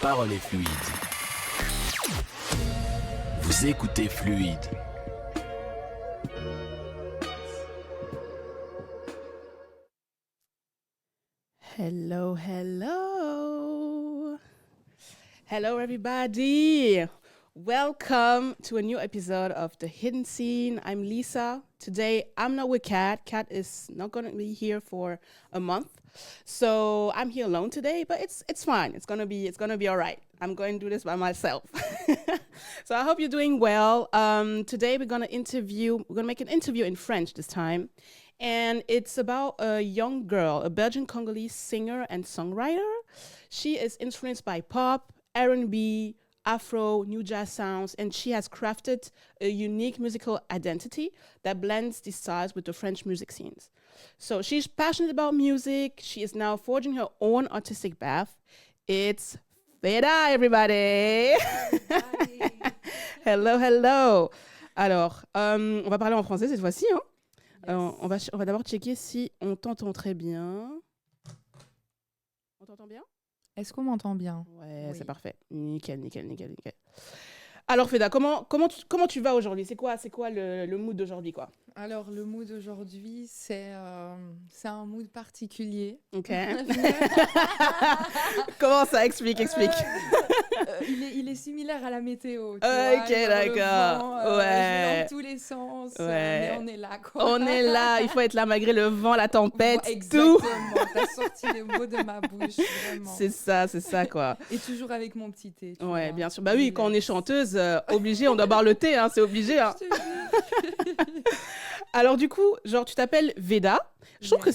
parole est fluide. Vous écoutez Fluide. Hello, hello. Hello, everybody. Welcome to a new episode of The Hidden Scene. I'm Lisa. Today, I'm not with Kat. Kat is not going to be here for a month. So I'm here alone today, but it's fine. It's gonna be all right. I'm going to do this by myself. So I hope you're doing well. Today we're gonna make an interview in French this time. And it's about a young girl, a Belgian Congolese singer and songwriter. She is influenced by pop, R&B, Afro, new jazz sounds, and she has crafted a unique musical identity that blends these styles with the French music scenes. So she's passionate about music. She is now forging her own artistic path. It's Veda, everybody! Hello, hello! Alors, on va parler en français cette fois-ci, hein? Alors, on va d'abord checker si on t'entend très bien. On t'entend bien? Est-ce qu'on m'entend bien? Ouais, Oui. c'est parfait. Nickel. Alors, Feda, comment tu vas aujourd'hui? C'est quoi le mood d'aujourd'hui, quoi? Alors, le mood d'aujourd'hui, c'est un mood particulier. Ok. Comment ça? Explique. Il est similaire à la météo. Ok, Tu vois, genre le d'accord. vent, Ouais. je vais dans tous les sens, Ouais. mais on est là, quoi. On est là, il faut être là malgré le vent, la tempête, tout. Exactement, t'as sorti les mots de ma bouche, vraiment. C'est ça, quoi. Et toujours avec mon petit thé. Tu Ouais, vois. bien sûr. Bah oui, quand on est chanteuse, obligé, on doit boire le thé, hein, c'est obligé. Hein. Je te jure. Alors du coup, genre, tu t'appelles Veda. Je trouve que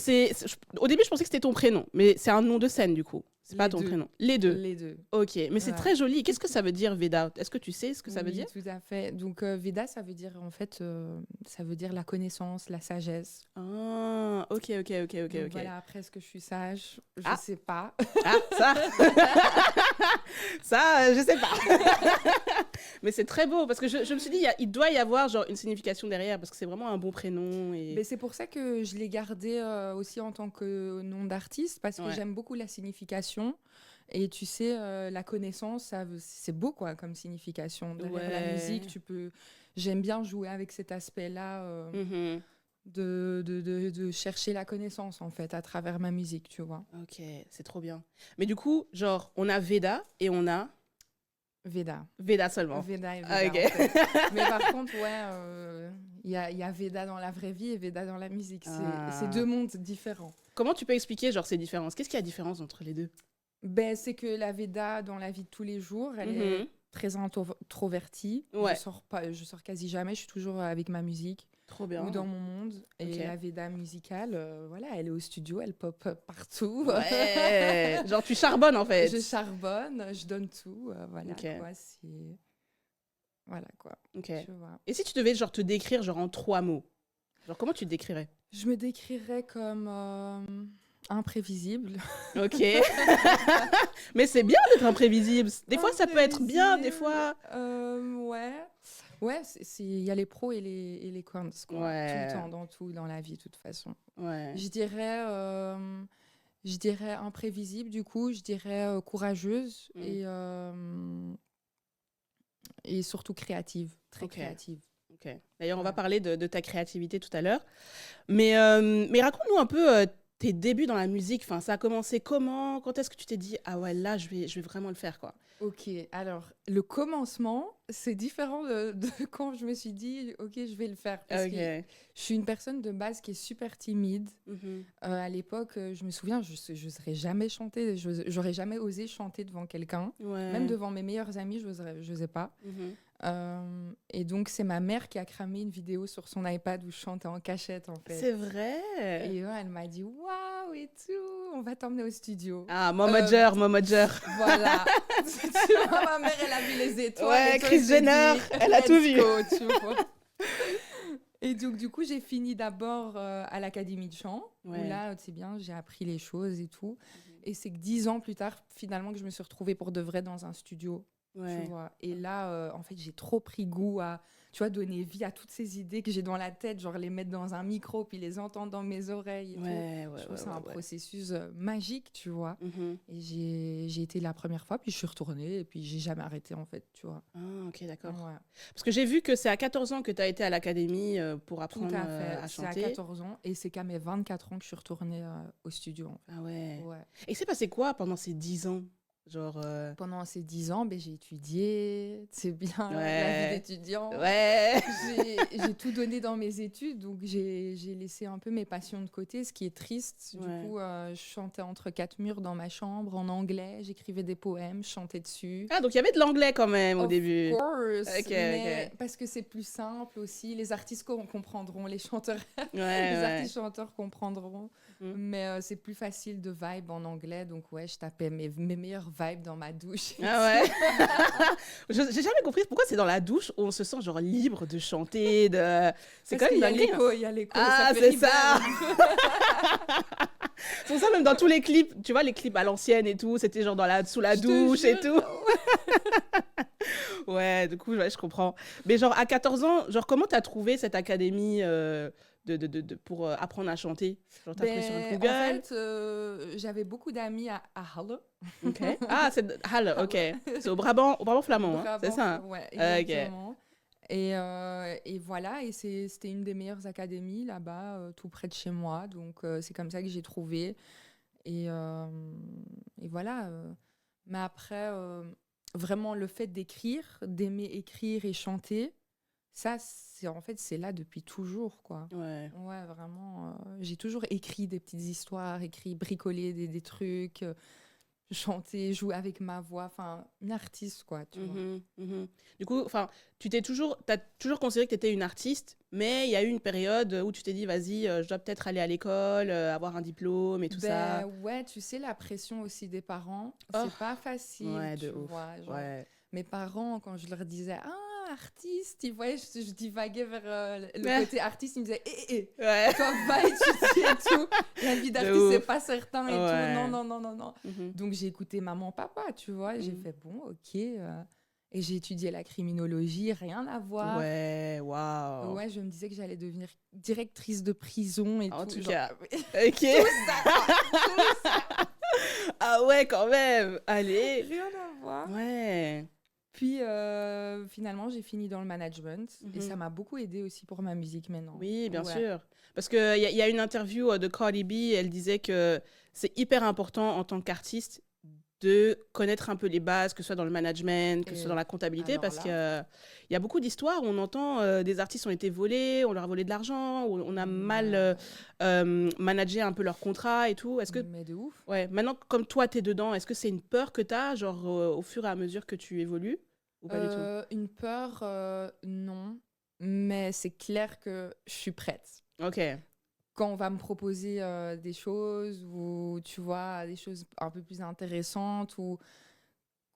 au début, je pensais que c'était ton prénom, mais c'est un nom de scène, du coup. C'est pas Les ton deux. prénom. Les deux. Les deux. Ok, mais c'est Ouais. très joli. Qu'est-ce que ça veut dire, Veda? Est-ce que tu sais ce que ça veut Oui, dire? tout à fait. Donc, Veda, ça veut dire, en fait, ça veut dire la connaissance, la sagesse. Ah, ok. Donc voilà, après, est-ce que je suis sage? Je Ah. sais pas. Ah, ça Ça, je sais pas. Mais c'est très beau, parce que je me suis dit, il doit y avoir genre une signification derrière, parce que c'est vraiment un bon prénom. Et... Mais c'est pour ça que je l'ai gardé aussi en tant que nom d'artiste, parce que Ouais. j'aime beaucoup la signification. Et tu sais, la connaissance, c'est beau, quoi, comme signification. Derrière la Ouais. musique, j'aime bien jouer avec cet aspect-là Mhm. de chercher la connaissance, en fait, à travers ma musique, tu vois. Ok, c'est trop bien. Mais du coup, genre, on a Veda et on a Veda seulement. Veda et Veda, Ah, ok. en fait. Mais par contre, ouais, il y a Veda dans la vraie vie et Veda dans la musique. C'est deux mondes différents. Comment tu peux expliquer genre ces différences? Qu'est-ce qu'il y a de différence entre les deux? Ben, c'est que la Veda dans la vie de tous les jours, elle est Mhm. très introvertie. Ouais. Je sors quasi jamais, je suis toujours avec ma musique Trop bien. ou dans mon monde. Et Ok. la Veda musicale, voilà, elle est au studio, elle pop partout. Ouais. Genre, tu charbonnes en fait. Je charbonne, je donne tout. Voilà, Ok. quoi, c'est... Voilà, quoi. Ok. Tu vois. Et si tu devais genre te décrire genre en 3 mots, genre comment tu te décrirais? Je me décrirais comme imprévisible. Ok. Mais c'est bien d'être imprévisible. Des fois, ça peut être bien, des fois. Ouais. Ouais, il y a les pros et les cons, quoi. Ouais. Tout le temps, dans tout, dans la vie, de toute façon. Ouais. Je dirais imprévisible, du coup. Je dirais courageuse et surtout créative. Très Ok. créative. Ok. D'ailleurs, on va Ouais. parler de ta créativité tout à l'heure. Mais raconte-nous un peu tes débuts dans la musique. Enfin, ça a commencé comment? Quand est-ce que tu t'es dit, ah ouais, là, je vais vraiment le faire, quoi? Ok, alors le commencement, c'est différent de quand je me suis dit, ok, je vais le faire. Parce que je suis une personne de base qui est super timide. Mhm. À l'époque, je me souviens, je n'oserais jamais chanter, j'aurais jamais osé chanter devant quelqu'un. Ouais. Même devant mes meilleurs amis, je n'osais pas. Mhm. Et donc, c'est ma mère qui a cramé une vidéo sur son iPad où je chantais en cachette, en fait. C'est vrai. Et ouais, elle m'a dit, waouh et tout, on va t'emmener au studio. Ah, Momager. Voilà. Tu vois, ma mère, elle a vu les étoiles. Ouais, et tout, Kris elle s'est Jenner, dit, elle a tout let's vu. go, tu vois. Et donc, du coup, j'ai fini d'abord à l'Académie de chant, Ouais. où là, c'est bien, j'ai appris les choses et tout. Et c'est que 10 ans plus tard, finalement, que je me suis retrouvée pour de vrai dans un studio. Ouais. tu vois. Et là, en fait, j'ai trop pris goût à, tu vois, donner vie à toutes ces idées que j'ai dans la tête, genre les mettre dans un micro, puis les entendre dans mes oreilles et tout. Je trouve que c'est un processus magique, tu vois. Et j'ai été la première fois, puis je suis retournée, et puis j'ai jamais arrêté, en fait, tu vois. Ah, ok, d'accord. Ouais. Parce que j'ai vu que c'est à 14 ans que tu as été à l'académie pour Tout apprendre à fait. à C'est chanter. à 14 ans, et c'est qu'à mes 24 ans que je suis retournée au studio, en fait. Ah ouais. Ouais. Et c'est passé quoi pendant ces 10 ans? Genre. Pendant ces 10 ans, j'ai étudié, c'est bien la Ouais. vie d'étudiant. Ouais. J'ai tout donné dans mes études, donc j'ai laissé un peu mes passions de côté, ce qui est triste. Du Ouais. coup, je chantais entre quatre murs dans ma chambre en anglais, j'écrivais des poèmes, je chantais dessus. Ah, donc il y avait de l'anglais quand même au début. Of course, Ok, mais ok. parce que c'est plus simple aussi. Les artistes comprendront, les chanteurs, Ouais, les ouais. artistes chanteurs comprendront. Mhm. Mais c'est plus facile de vibe en anglais, donc ouais, je tapais mes meilleures vibes dans ma douche. Ah ouais. J'ai jamais compris pourquoi c'est dans la douche où on se sent genre libre de chanter, de. C'est Parce quand même qu'il y a dingue. l'écho, il y a l'écho. Ah, ça fait c'est ça. reverb. C'est pour ça même dans tous les clips, tu vois les clips à l'ancienne et tout, c'était genre sous la Je te douche et jure. tout. Ouais, du coup, ouais, je comprends. Mais genre à 14 ans, genre comment t'as trouvé cette académie pour apprendre à chanter? Genre t'as trouvé sur En Google? fait, j'avais beaucoup d'amis à Halle. Ok. Ah, c'est Halle, ok. C'est au Brabant flamand, hein, c'est ça? Hein? Ouais, Ah, ok. exactement. Et voilà, et c'était une des meilleures académies là-bas, tout près de chez moi. Donc, c'est comme ça que j'ai trouvé. Et voilà. Mais après, vraiment, le fait d'écrire, d'aimer écrire et chanter, ça, c'est là depuis toujours, quoi. Ouais. Ouais, vraiment. J'ai toujours écrit des petites histoires, bricolé des trucs, chanté, joué avec ma voix. Enfin, une artiste, quoi, tu vois. Du coup, enfin, t'as toujours considéré que tu étais une artiste, mais il y a eu une période où tu t'es dit, vas-y, je dois peut-être aller à l'école, avoir un diplôme et tout ça. Ouais, tu sais, la pression aussi des parents, Oh. c'est pas facile, Ouais, de tu ouf. vois. Genre, Ouais. mes parents, quand je leur disais, ah, artiste, ils voyaient, je divaguais vers le côté artiste, ils me disaient, Ouais. toi, va étudier et tout. La vie d'artiste, ouf. c'est pas certain et Ouais. tout. Non. Donc, j'ai écouté maman, papa, tu vois, et j'ai fait, bon, ok. Et j'ai étudié la criminologie, rien à voir. Ouais, waouh. Ouais, je me disais que j'allais devenir directrice de prison et En tout. tout genre, cas. Ok. tout ça. Ah ouais, quand même. Allez. Rien à voir. Ouais. Puis finalement, j'ai fini dans le management et ça m'a beaucoup aidé aussi pour ma musique maintenant. Oui, bien Ouais. sûr. Parce qu'il y a une interview de Cardi B, elle disait que c'est hyper important en tant qu'artiste de connaître un peu les bases, que ce soit dans le management, que ce soit dans la comptabilité, alors parce là- qu'il y a beaucoup d'histoires où on entend des artistes ont été volés, on leur a volé de l'argent, ou on a mal managé un peu leur contrat et tout. Est-ce que, Mais de ouf. ouais, maintenant, comme toi, tu es dedans, est-ce que c'est une peur que tu as, genre, au fur et à mesure que tu évolues, ou pas du tout? Une peur, non. Mais c'est clair que je suis prête. Ok. Quand on va me proposer des choses ou tu vois des choses un peu plus intéressantes ou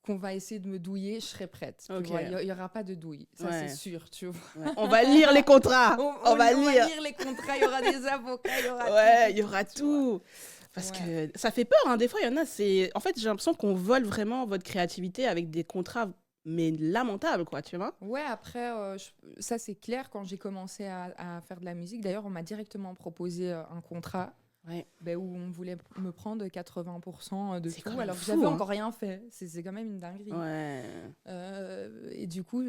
qu'on va essayer de me douiller, je serai prête. Tu Ok. vois, il y aura pas de douille, ça Ouais. c'est sûr, tu vois. Ouais. On va lire les contrats. On va va lire. lire les contrats, il y aura des avocats, il y aura Ouais, tout, il y aura tu vois. tout. Parce Ouais. que ça fait peur, hein. Des fois, il y en a, c'est. En fait, j'ai l'impression qu'on vole vraiment votre créativité avec des contrats, mais lamentables, quoi, tu vois. Ouais, après, ça c'est clair, quand j'ai commencé à faire de la musique, d'ailleurs on m'a directement proposé un contrat Ouais. où on voulait me prendre 80% de C'est quand tout, même alors que fou, j'avais hein. encore rien fait. C'est quand même une dinguerie. Ouais. Et du coup,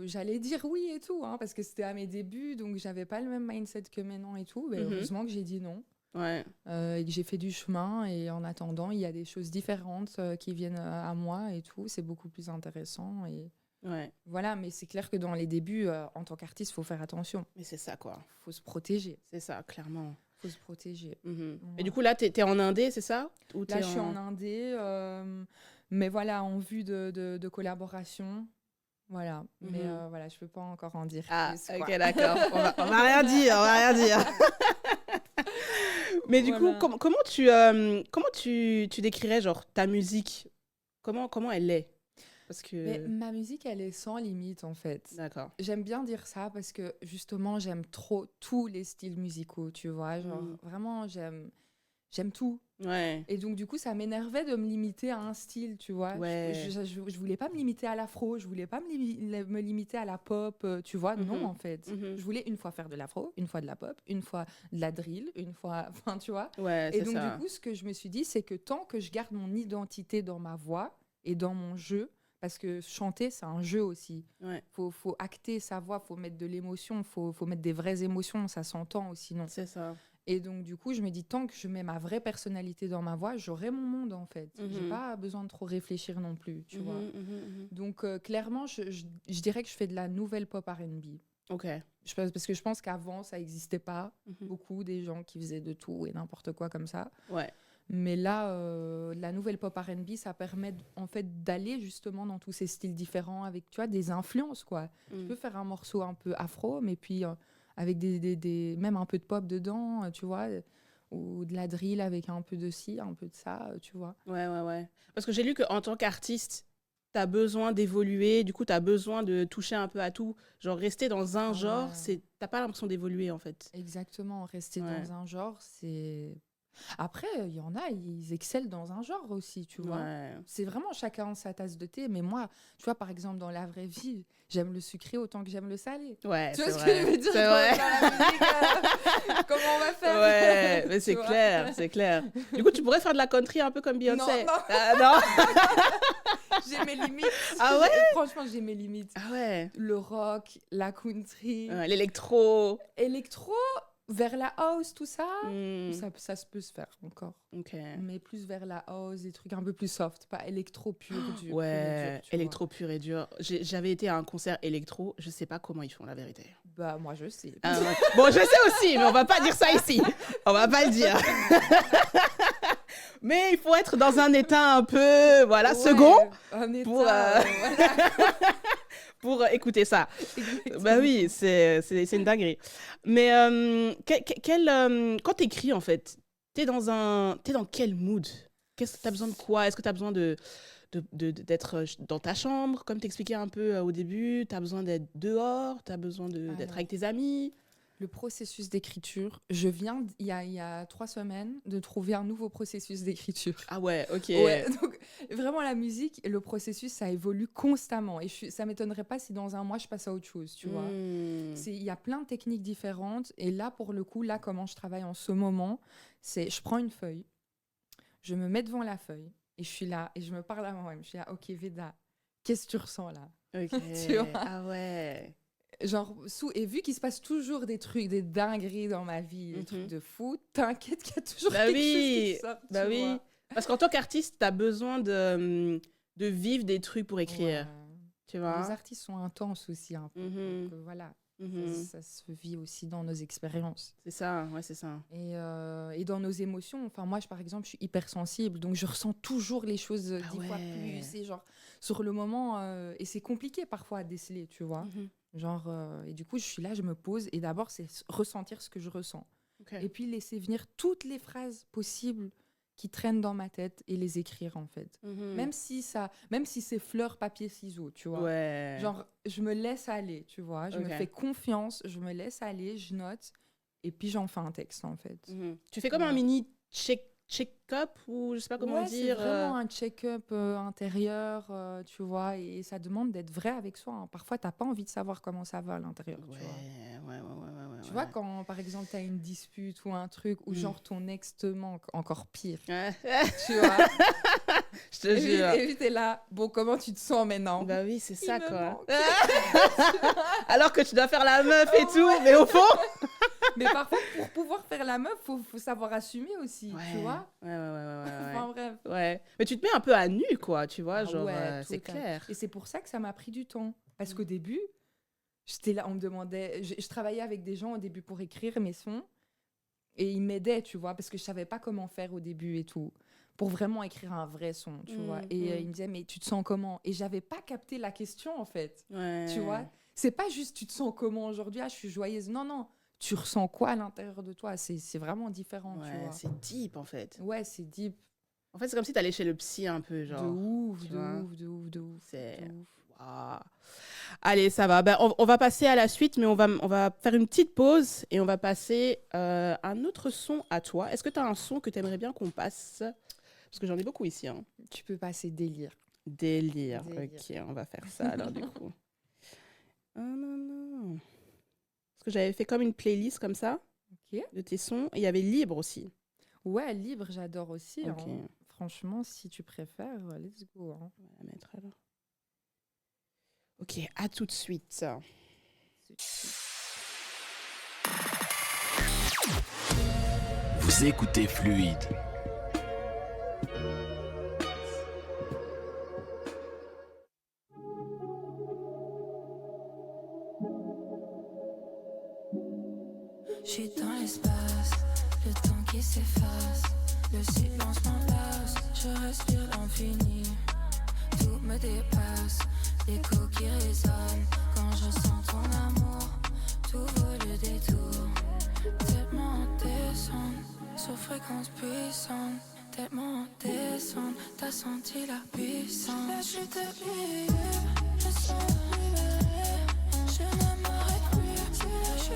j'allais dire oui et tout, hein, parce que c'était à mes débuts, donc j'avais pas le même mindset que maintenant et tout. Mais heureusement que j'ai dit non. Ouais. Et que j'ai fait du chemin, et en attendant, il y a des choses différentes qui viennent à moi et tout. C'est beaucoup plus intéressant. Et Ouais. voilà, mais c'est clair que dans les débuts, en tant qu'artiste, il faut faire attention. Mais c'est ça, quoi. Il faut se protéger. C'est ça, clairement. Faut se protéger. Mhm. Ouais. Et du coup, là, t'es en indé, c'est ça? Ou Là, t'es je suis en indé, mais voilà, en vue de collaboration. Voilà, mais voilà, je peux pas encore en dire Ah, plus, quoi. ok, d'accord. On va rien dire, on va rien dire. Mais du Voilà. coup, comment tu décrirais, genre, ta musique? Comment elle est? Parce Mais que... ma musique, elle est sans limite, en fait. D'accord. J'aime bien dire ça parce que, justement, j'aime trop tous les styles musicaux, tu vois. Genre, vraiment, j'aime tout. Ouais. Et donc, du coup, ça m'énervait de me limiter à un style, tu vois. Ouais. Je voulais pas me limiter à l'afro, je voulais pas me limiter à la pop, tu vois. Non, en fait. Je voulais une fois faire de l'afro, une fois de la pop, une fois de la drill, une fois... Enfin, tu vois. Ouais, Et c'est donc, ça. du coup, ce que je me suis dit, c'est que tant que je garde mon identité dans ma voix et dans mon jeu, parce que chanter, c'est un jeu aussi. Ouais. Faut acter sa voix, faut mettre de l'émotion, faut mettre des vraies émotions, ça s'entend aussi, non. C'est ça. Et donc, du coup, je me dis, tant que je mets ma vraie personnalité dans ma voix, j'aurai mon monde, en fait. J'ai pas besoin de trop réfléchir non plus, tu vois. Donc, clairement, je dirais que je fais de la nouvelle pop R&B. Ok. Parce que je pense qu'avant, ça n'existait pas. Beaucoup des gens qui faisaient de tout et n'importe quoi comme ça. Ouais. Mais là, la nouvelle pop R&B, ça permet en fait d'aller justement dans tous ces styles différents avec, tu vois, des influences, quoi. Tu peux faire un morceau un peu afro, mais puis avec même un peu de pop dedans, tu vois, ou de la drill avec un peu de ci, un peu de ça, tu vois. Ouais. Parce que j'ai lu qu'en tant qu'artiste, t'as besoin d'évoluer, du coup, t'as besoin de toucher un peu à tout. Genre, rester dans un genre, t'as pas l'impression d'évoluer, en fait. Exactement, rester dans un genre, c'est... Après, il y en a, ils excellent dans un genre aussi, tu vois. Ouais. C'est vraiment chacun sa tasse de thé. Mais moi, tu vois, par exemple, dans la vraie vie, j'aime le sucré autant que j'aime le salé. Ouais, Tu vois c'est ce que vrai. je veux dire C'est dans vrai. la musique, comment on va faire? Ouais, mais Tu c'est vois. clair, c'est clair. Du coup, tu pourrais faire de la country un peu comme Beyoncé. Non. Ah, non. J'ai mes limites. Ah ouais? Franchement, j'ai mes limites. Ah ouais. Le rock, la country, L'électro. électro, vers la house, tout ça, Hmm. ça se peut se faire encore. Ok. Mais plus vers la house, des trucs un peu plus soft, pas électro pur, dur. Ouais, pur et dur, tu électro pur et dur. J'avais été à un concert électro, je sais pas comment ils font, la vérité. vois. Bah, moi, je sais. Ah, ouais. Bon, je sais aussi, mais on va pas dire ça ici. On va pas le dire. Mais il faut être dans un état un peu, voilà, Ouais, second un état, pour, voilà. pour écouter ça. Bah oui, c'est une dinguerie. Mais quand t'écris, en fait, t'es dans quel mood? Qu'est-ce que t'as besoin de quoi? Est-ce que t'as besoin d'être dans ta chambre, comme t'expliquais un peu au début? T'as besoin d'être dehors? T'as besoin d'être Alors, avec tes amis? le processus d'écriture, je viens, il y a 3 semaines, de trouver un nouveau processus d'écriture. Ah ouais, ok. Ouais, donc vraiment la musique, le processus, ça évolue constamment. Et ça m'étonnerait pas si dans un mois, je passe à autre chose, tu vois. Hmm. Il y a plein de techniques différentes. Et là, pour le coup, là, comment je travaille en ce moment, c'est je prends une feuille, je me mets devant la feuille et je suis là et je me parle à moi-même. Je suis là, ok, Veda, qu'est-ce que tu ressens là? Ok. Tu vois. Ah ouais. Genre, et vu qu'il se passe toujours des trucs, des dingueries dans ma vie, des trucs de fou, t'inquiète qu'il y a toujours Bah quelque oui, chose qui sort, bah tu oui. vois. Parce qu'en tant qu'artiste, t'as besoin de vivre des trucs pour écrire. Ouais. Tu vois? Les artistes sont intenses aussi un peu. Mhm. Donc, voilà, Mhm. ça se vit aussi dans nos expériences. C'est ça, ouais, c'est ça. Et dans nos émotions. Enfin, moi, par exemple, je suis hypersensible, donc je ressens toujours les choses 10 fois ouais. plus. Et genre, sur le moment, et c'est compliqué parfois à déceler, tu vois. Mhm. Genre, et du coup, je suis là, je me pose, et d'abord, c'est ressentir ce que je ressens. Ok. Et puis, laisser venir toutes les phrases possibles qui traînent dans ma tête et les écrire, en fait. Mhm. Même si c'est fleurs, papier, ciseaux, tu vois. Ouais. Genre, je me laisse aller, tu vois. Je me Ok. fais confiance, je me laisse aller, je note, et puis j'en fais un texte, en fait. Mhm. Tu fais comme un Voilà. mini check-up ou je sais pas comment Ouais, dire. c'est vraiment un check-up intérieur, tu vois, et ça demande d'être vrai avec soi, hein. Parfois, t'as pas envie de savoir comment ça va à l'intérieur, Ouais, tu vois. ouais. Tu vois, quand, par exemple, t'as une dispute ou un truc, ou genre ton ex te manque, encore pire, Ouais. tu vois. Je te jure. Et puis t'es là, bon, comment tu te sens maintenant? Bah oui, c'est Il ça, me quoi. manque. Alors que tu dois faire la meuf et Oh, tout, ouais. mais au fond. Mais parfois, pour pouvoir faire la meuf, faut savoir assumer aussi, tu vois. Ouais. Enfin, bref. Ouais. Mais tu te mets un peu à nu, quoi, tu vois, Ah genre, ouais, c'est total. clair. Et c'est pour ça que ça m'a pris du temps. Parce qu'au début, j'étais là, on me demandait... Je travaillais avec des gens au début pour écrire mes sons. Et ils m'aidaient, tu vois, parce que je savais pas comment faire au début et tout. Pour vraiment écrire un vrai son, tu vois. Et ils me disaient, mais tu te sens comment? Et j'avais pas capté la question, en fait. Ouais. Tu vois? C'est pas juste, tu te sens comment aujourd'hui? Ah, je suis joyeuse. Non. Tu ressens quoi à l'intérieur de toi? C'est vraiment différent, tu Ouais, vois. c'est deep, en fait. Ouais, c'est deep. En fait, c'est comme si t'allais chez le psy un peu, genre. De ouf, tu de vois. ouf, de ouf, de ouf. C'est... de ouf. Ah. Allez, ça va. Ben, on va passer à la suite, mais on va faire une petite pause et on va passer un autre son à toi. Est-ce que tu as un son que tu aimerais bien qu'on passe? Parce que j'en ai beaucoup ici. Hein. Tu peux passer délire. Délire. Délire. Ok, on va faire ça alors du coup. Ah, non, non. Parce que j'avais fait comme une playlist comme ça Ok. de tes sons. Et il y avait Libre aussi. Ouais, libre, j'adore aussi. Ok. Hein. Franchement, si tu préfères, let's go. Hein. On va la mettre alors. Ok, à tout de suite. Vous écoutez Fluide. Je suis dans l'espace, le temps qui s'efface, le silence m'enlace, je respire l'infini, tout me dépasse, l'écho qui résonne, quand je sens ton amour, tout vaut le détour, tellement en descente, sur fréquence puissante, tellement en descente, t'as senti la puissance. Là je te libère, je sens libéré, je ne m'arrête plus, là je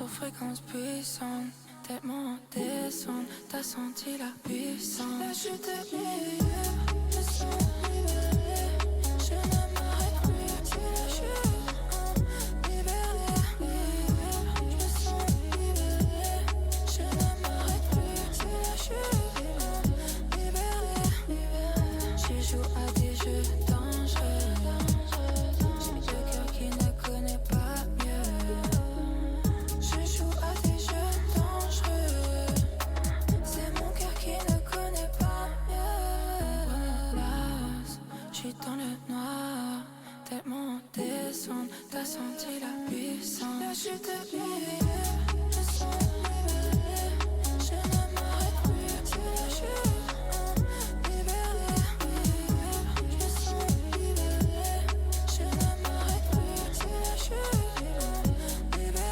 fréquence puissante, tellement en descente, t'as senti la puissance. Là je te libère, je sens libéré, je ne m'arrête plus, là je libéré, je sens libéré, je ne m'arrête plus, là je libéré, je joue à des jeux dangereux, j'ai le cœur qui ne connaît pas mieux. Je joue à des jeux dangereux, c'est mon cœur qui ne connaît pas mieux. Je suis dans le noir, tellement en descente, t'as senti la puissance. Là je te libère, je sens libéré, je ne m'arrête plus, là je libéré, je sens libéré, je ne m'arrête plus, là je libéré.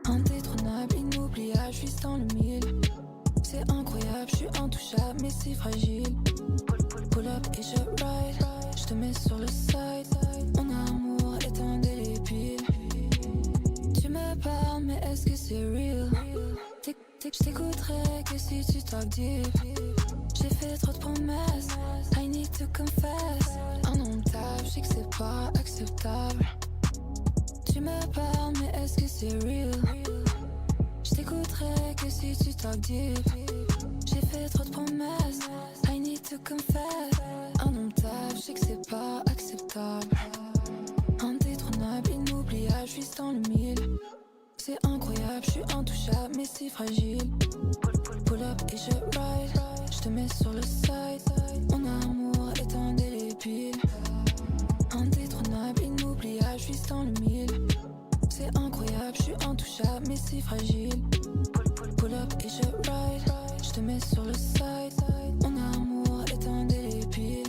Indétrônable, inoubliable, je vis dans le mille. C'est incroyable, je suis intouchable, mais si fragile. Pull up et je ride, je te mets sur le side. Mon amour est indélébile. Tu me parles, mais est-ce que c'est real? Je t'écouterai que si tu talk deep. J'ai fait trop de promesses, I need to confess. Indomptable, je sais que c'est pas acceptable. Tu me parles, mais est-ce que c'est real? Je t'écouterai que si tu talk deep. J'ai fait trop de promesses, I need to confess. Indomptable, je sais que c'est pas acceptable. Indétrônable, inoubliable, je vis dans le mille. C'est incroyable, je suis intouchable, mais si fragile. Pull up et je ride, je te mets sur le side. Mon amour est indélébile. Indétrônable, inoubliable, je vis dans le mille. C'est incroyable, je suis intouchable, mais si fragile. Pull up et je ride, je te mets sur le side. Mon amour est indélébile.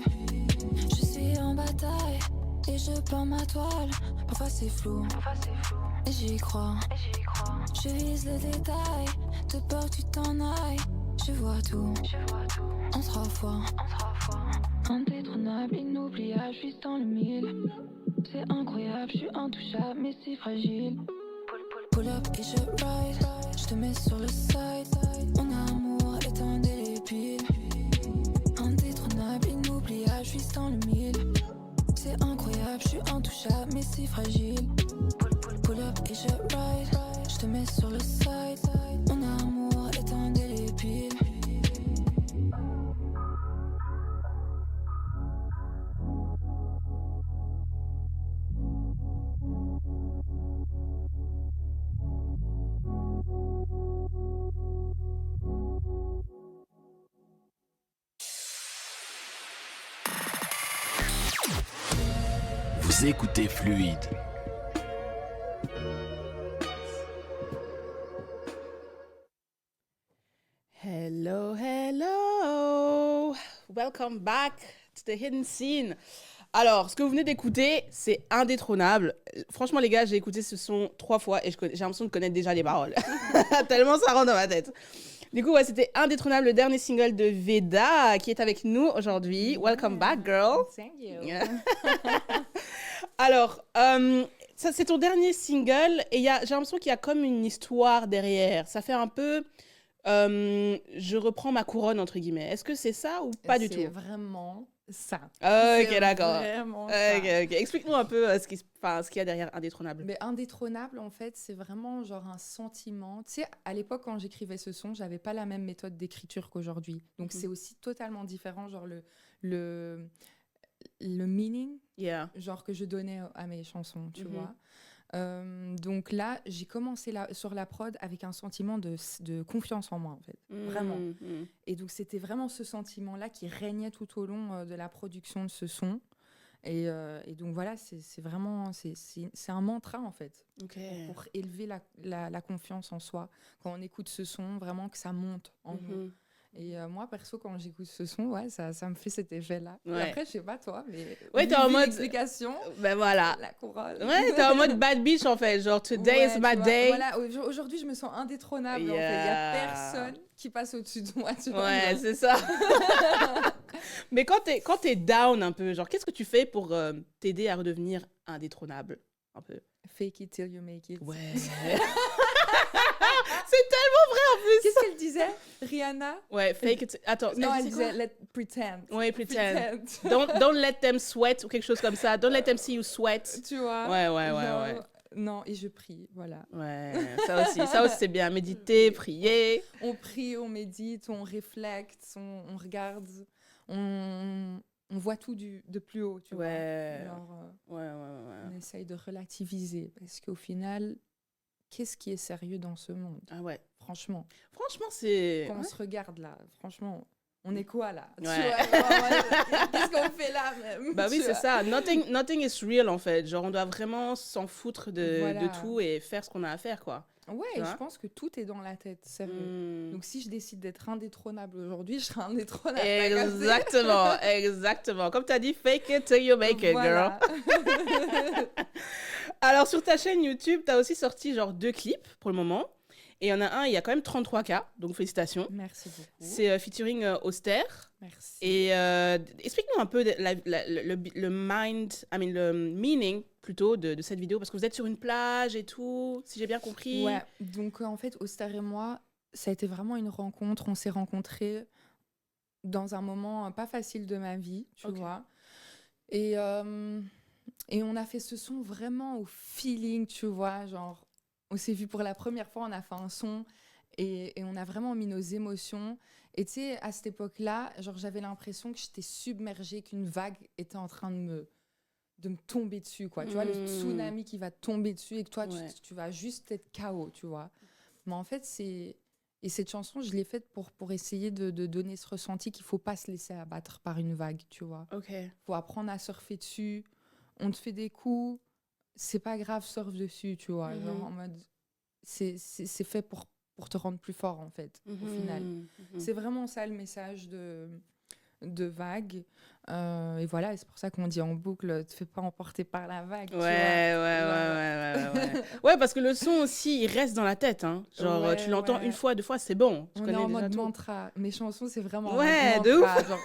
Je suis en bataille et je peins ma toile. Parfois c'est flou, et j'y crois. Je vise les détails, de peur que tu t'en ailles. Je vois tout, en 3 fois. Indétrônable, inoubliable, je vis dans le mille. C'est incroyable, je suis intouchable, mais si fragile. Pull up et je ride, je te mets sur le side. Mon amour est indélébile. Indétrônable, inoubliable, je vis dans le mille. C'est incroyable, je suis intouchable, mais si fragile. Pull up et je ride, je te mets sur le side. Mon amour est indélébile. Vous écoutez Fluide. Hello, hello. Welcome back to the Hidden Scene. Alors, ce que vous venez d'écouter, c'est indétrônable. Franchement, les gars, j'ai écouté ce son 3 fois et j'ai l'impression de connaître déjà les paroles. Tellement ça rentre dans ma tête. Du coup, ouais, c'était indétrônable, le dernier single de Veda qui est avec nous aujourd'hui. Welcome back, girl. Thank you. Yeah. Alors, ça, c'est ton dernier single et j'ai l'impression qu'il y a comme une histoire derrière. Ça fait un peu je reprends ma couronne, entre guillemets. Est-ce que c'est ça ou pas du tout? C'est vraiment ça. Ok, C'est d'accord. vraiment ça. Ok. Explique-ce à peu ce qu'il y a derrière Indétrônable. Mais indétrônable, en fait, c'est vraiment genre un sentiment. Tu sais, à l'époque, quand j'écrivais ce son, j'avais pas la même méthode d'écriture qu'aujourd'hui. Donc, c'est aussi totalement différent, genre le meaning, Yeah. genre que je donnais à mes chansons, tu vois. Donc là, j'ai commencé sur la prod avec un sentiment de confiance en moi, en fait. Vraiment. Et donc, c'était vraiment ce sentiment-là qui régnait tout au long de la production de ce son. Et donc, voilà, c'est vraiment... C'est un mantra, en fait, pour élever la confiance en soi. Quand on écoute ce son, vraiment que ça monte en nous. Et moi, perso, quand j'écoute ce son, ouais, ça me fait cet effet-là. Ouais. Et après, je sais pas toi, mais Ouais, t'es en mode explication. Ben voilà. La couronne. Ouais, t'es en mode bad bitch en fait. Genre, today Ouais, is tu my vois, day. Voilà, aujourd'hui, je me sens indétrônable. En fait. Il y a personne qui passe au-dessus de moi. Tu vois, Ouais, genre. c'est ça. Mais quand t'es down un peu, genre, qu'est-ce que tu fais pour t'aider à redevenir indétrônable un peu? Fake it till you make it. Ouais. C'est tellement vrai en plus. Qu'est-ce qu'elle disait, Rihanna? Ouais, fake it. Attends, Non, elle dit disait quoi? let pretend. Ouais, pretend. Don't let them sweat ou quelque chose comme ça. Don't let them see you sweat. Tu vois? Ouais. Genre, non, et je prie, voilà. Ouais, ça aussi c'est bien. Méditer, prier. On prie, on médite, on réflecte, on regarde, on voit tout de plus haut, tu Ouais. vois. Genre, Ouais. on essaye de relativiser parce qu'au final, qu'est-ce qui est sérieux dans ce monde? Ah ouais. Franchement, C'est... quand on se regarde là, franchement, on est quoi là? Tu Ouais. vois, genre, qu'est-ce qu'on fait là même? Bah oui, Tu c'est vois. ça. Nothing is real, en fait. Genre, on doit vraiment s'en foutre de Voilà. tout et faire ce qu'on a à faire, quoi. Ouais, Tu vois? je pense que tout est dans la tête, sérieux. Mm. Donc si je décide d'être indétrônable aujourd'hui, je serai indétrônable. t'as capté? Exactement. Comme tu as dit, fake it till you make it, girl. Voilà. Alors, sur ta chaîne YouTube, tu as aussi sorti genre 2 clips pour le moment. Et il y en a un, il y a quand même 33K, donc félicitations. Merci beaucoup. C'est featuring Auster. Merci. Et explique-nous un peu le meaning plutôt de cette vidéo, parce que vous êtes sur une plage et tout, si j'ai bien compris. Ouais, donc en fait, Auster et moi, ça a été vraiment une rencontre. On s'est rencontrés dans un moment pas facile de ma vie, tu Ok. vois. Et on a fait ce son vraiment au feeling, tu vois. Genre, on s'est vu pour la première fois, on a fait un son et on a vraiment mis nos émotions. Et tu sais, à cette époque-là, genre, j'avais l'impression que j'étais submergée, qu'une vague était en train de me tomber dessus, quoi. Tu vois, le tsunami qui va te tomber dessus et que toi, Ouais. tu vas juste être KO, tu vois. Mais en fait, Et cette chanson, je l'ai faite pour essayer de donner ce ressenti qu'il ne faut pas se laisser abattre par une vague, tu vois. Ok. Il faut apprendre à surfer dessus. On te fait des coups, c'est pas grave, surfe dessus, tu vois. Genre en mode... C'est fait pour te rendre plus fort, en fait, au final. C'est vraiment ça le message de vague. Et voilà, et c'est pour ça qu'on dit en boucle, te fais pas emporter par la vague. Ouais. Ouais, parce que le son aussi, il reste dans la tête. Hein. Genre, Ouais, tu l'entends ouais. une fois, 2 fois, c'est bon. Tu On est connais en déjà mode tout. mantra. Mes chansons, c'est vraiment Ouais, en mode de mantra. Genre,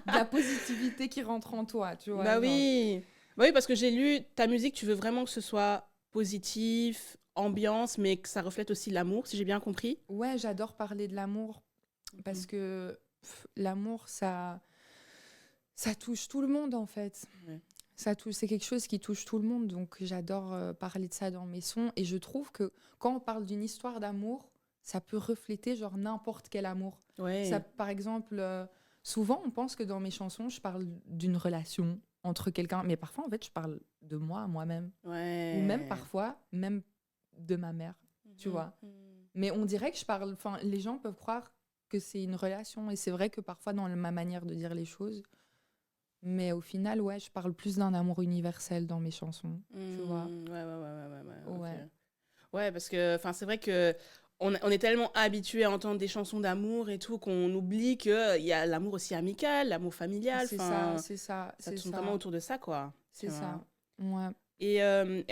de la positivité qui rentre en toi, tu vois. Bah genre. oui. Bah oui, parce que j'ai lu ta musique, tu veux vraiment que ce soit positif, ambiance, mais que ça reflète aussi l'amour, si j'ai bien compris. Ouais, j'adore parler de l'amour parce que l'amour, ça touche tout le monde, en fait. Ouais. C'est quelque chose qui touche tout le monde, donc j'adore parler de ça dans mes sons. Et je trouve que quand on parle d'une histoire d'amour, ça peut refléter genre n'importe quel amour. Ouais. Ça, par exemple, souvent on pense que dans mes chansons, je parle d'une relation entre quelqu'un, mais parfois en fait, je parle de moi, moi-même. Ouais. Ou même parfois, même de ma mère, tu vois. Mais on dirait que je parle, enfin, les gens peuvent croire que c'est une relation, et c'est vrai que parfois dans ma manière de dire les choses, mais au final, ouais, je parle plus d'un amour universel dans mes chansons, tu vois. Ouais. Ouais. Ok. Ouais, parce que c'est vrai que on est tellement habitué à entendre des chansons d'amour et tout qu'on oublie qu'il y a l'amour aussi amical, l'amour familial. C'est enfin, ça, c'est ça, Ça c'est tourne ça, vraiment autour de ça, quoi. c'est tu vois. ça. Ouais. Et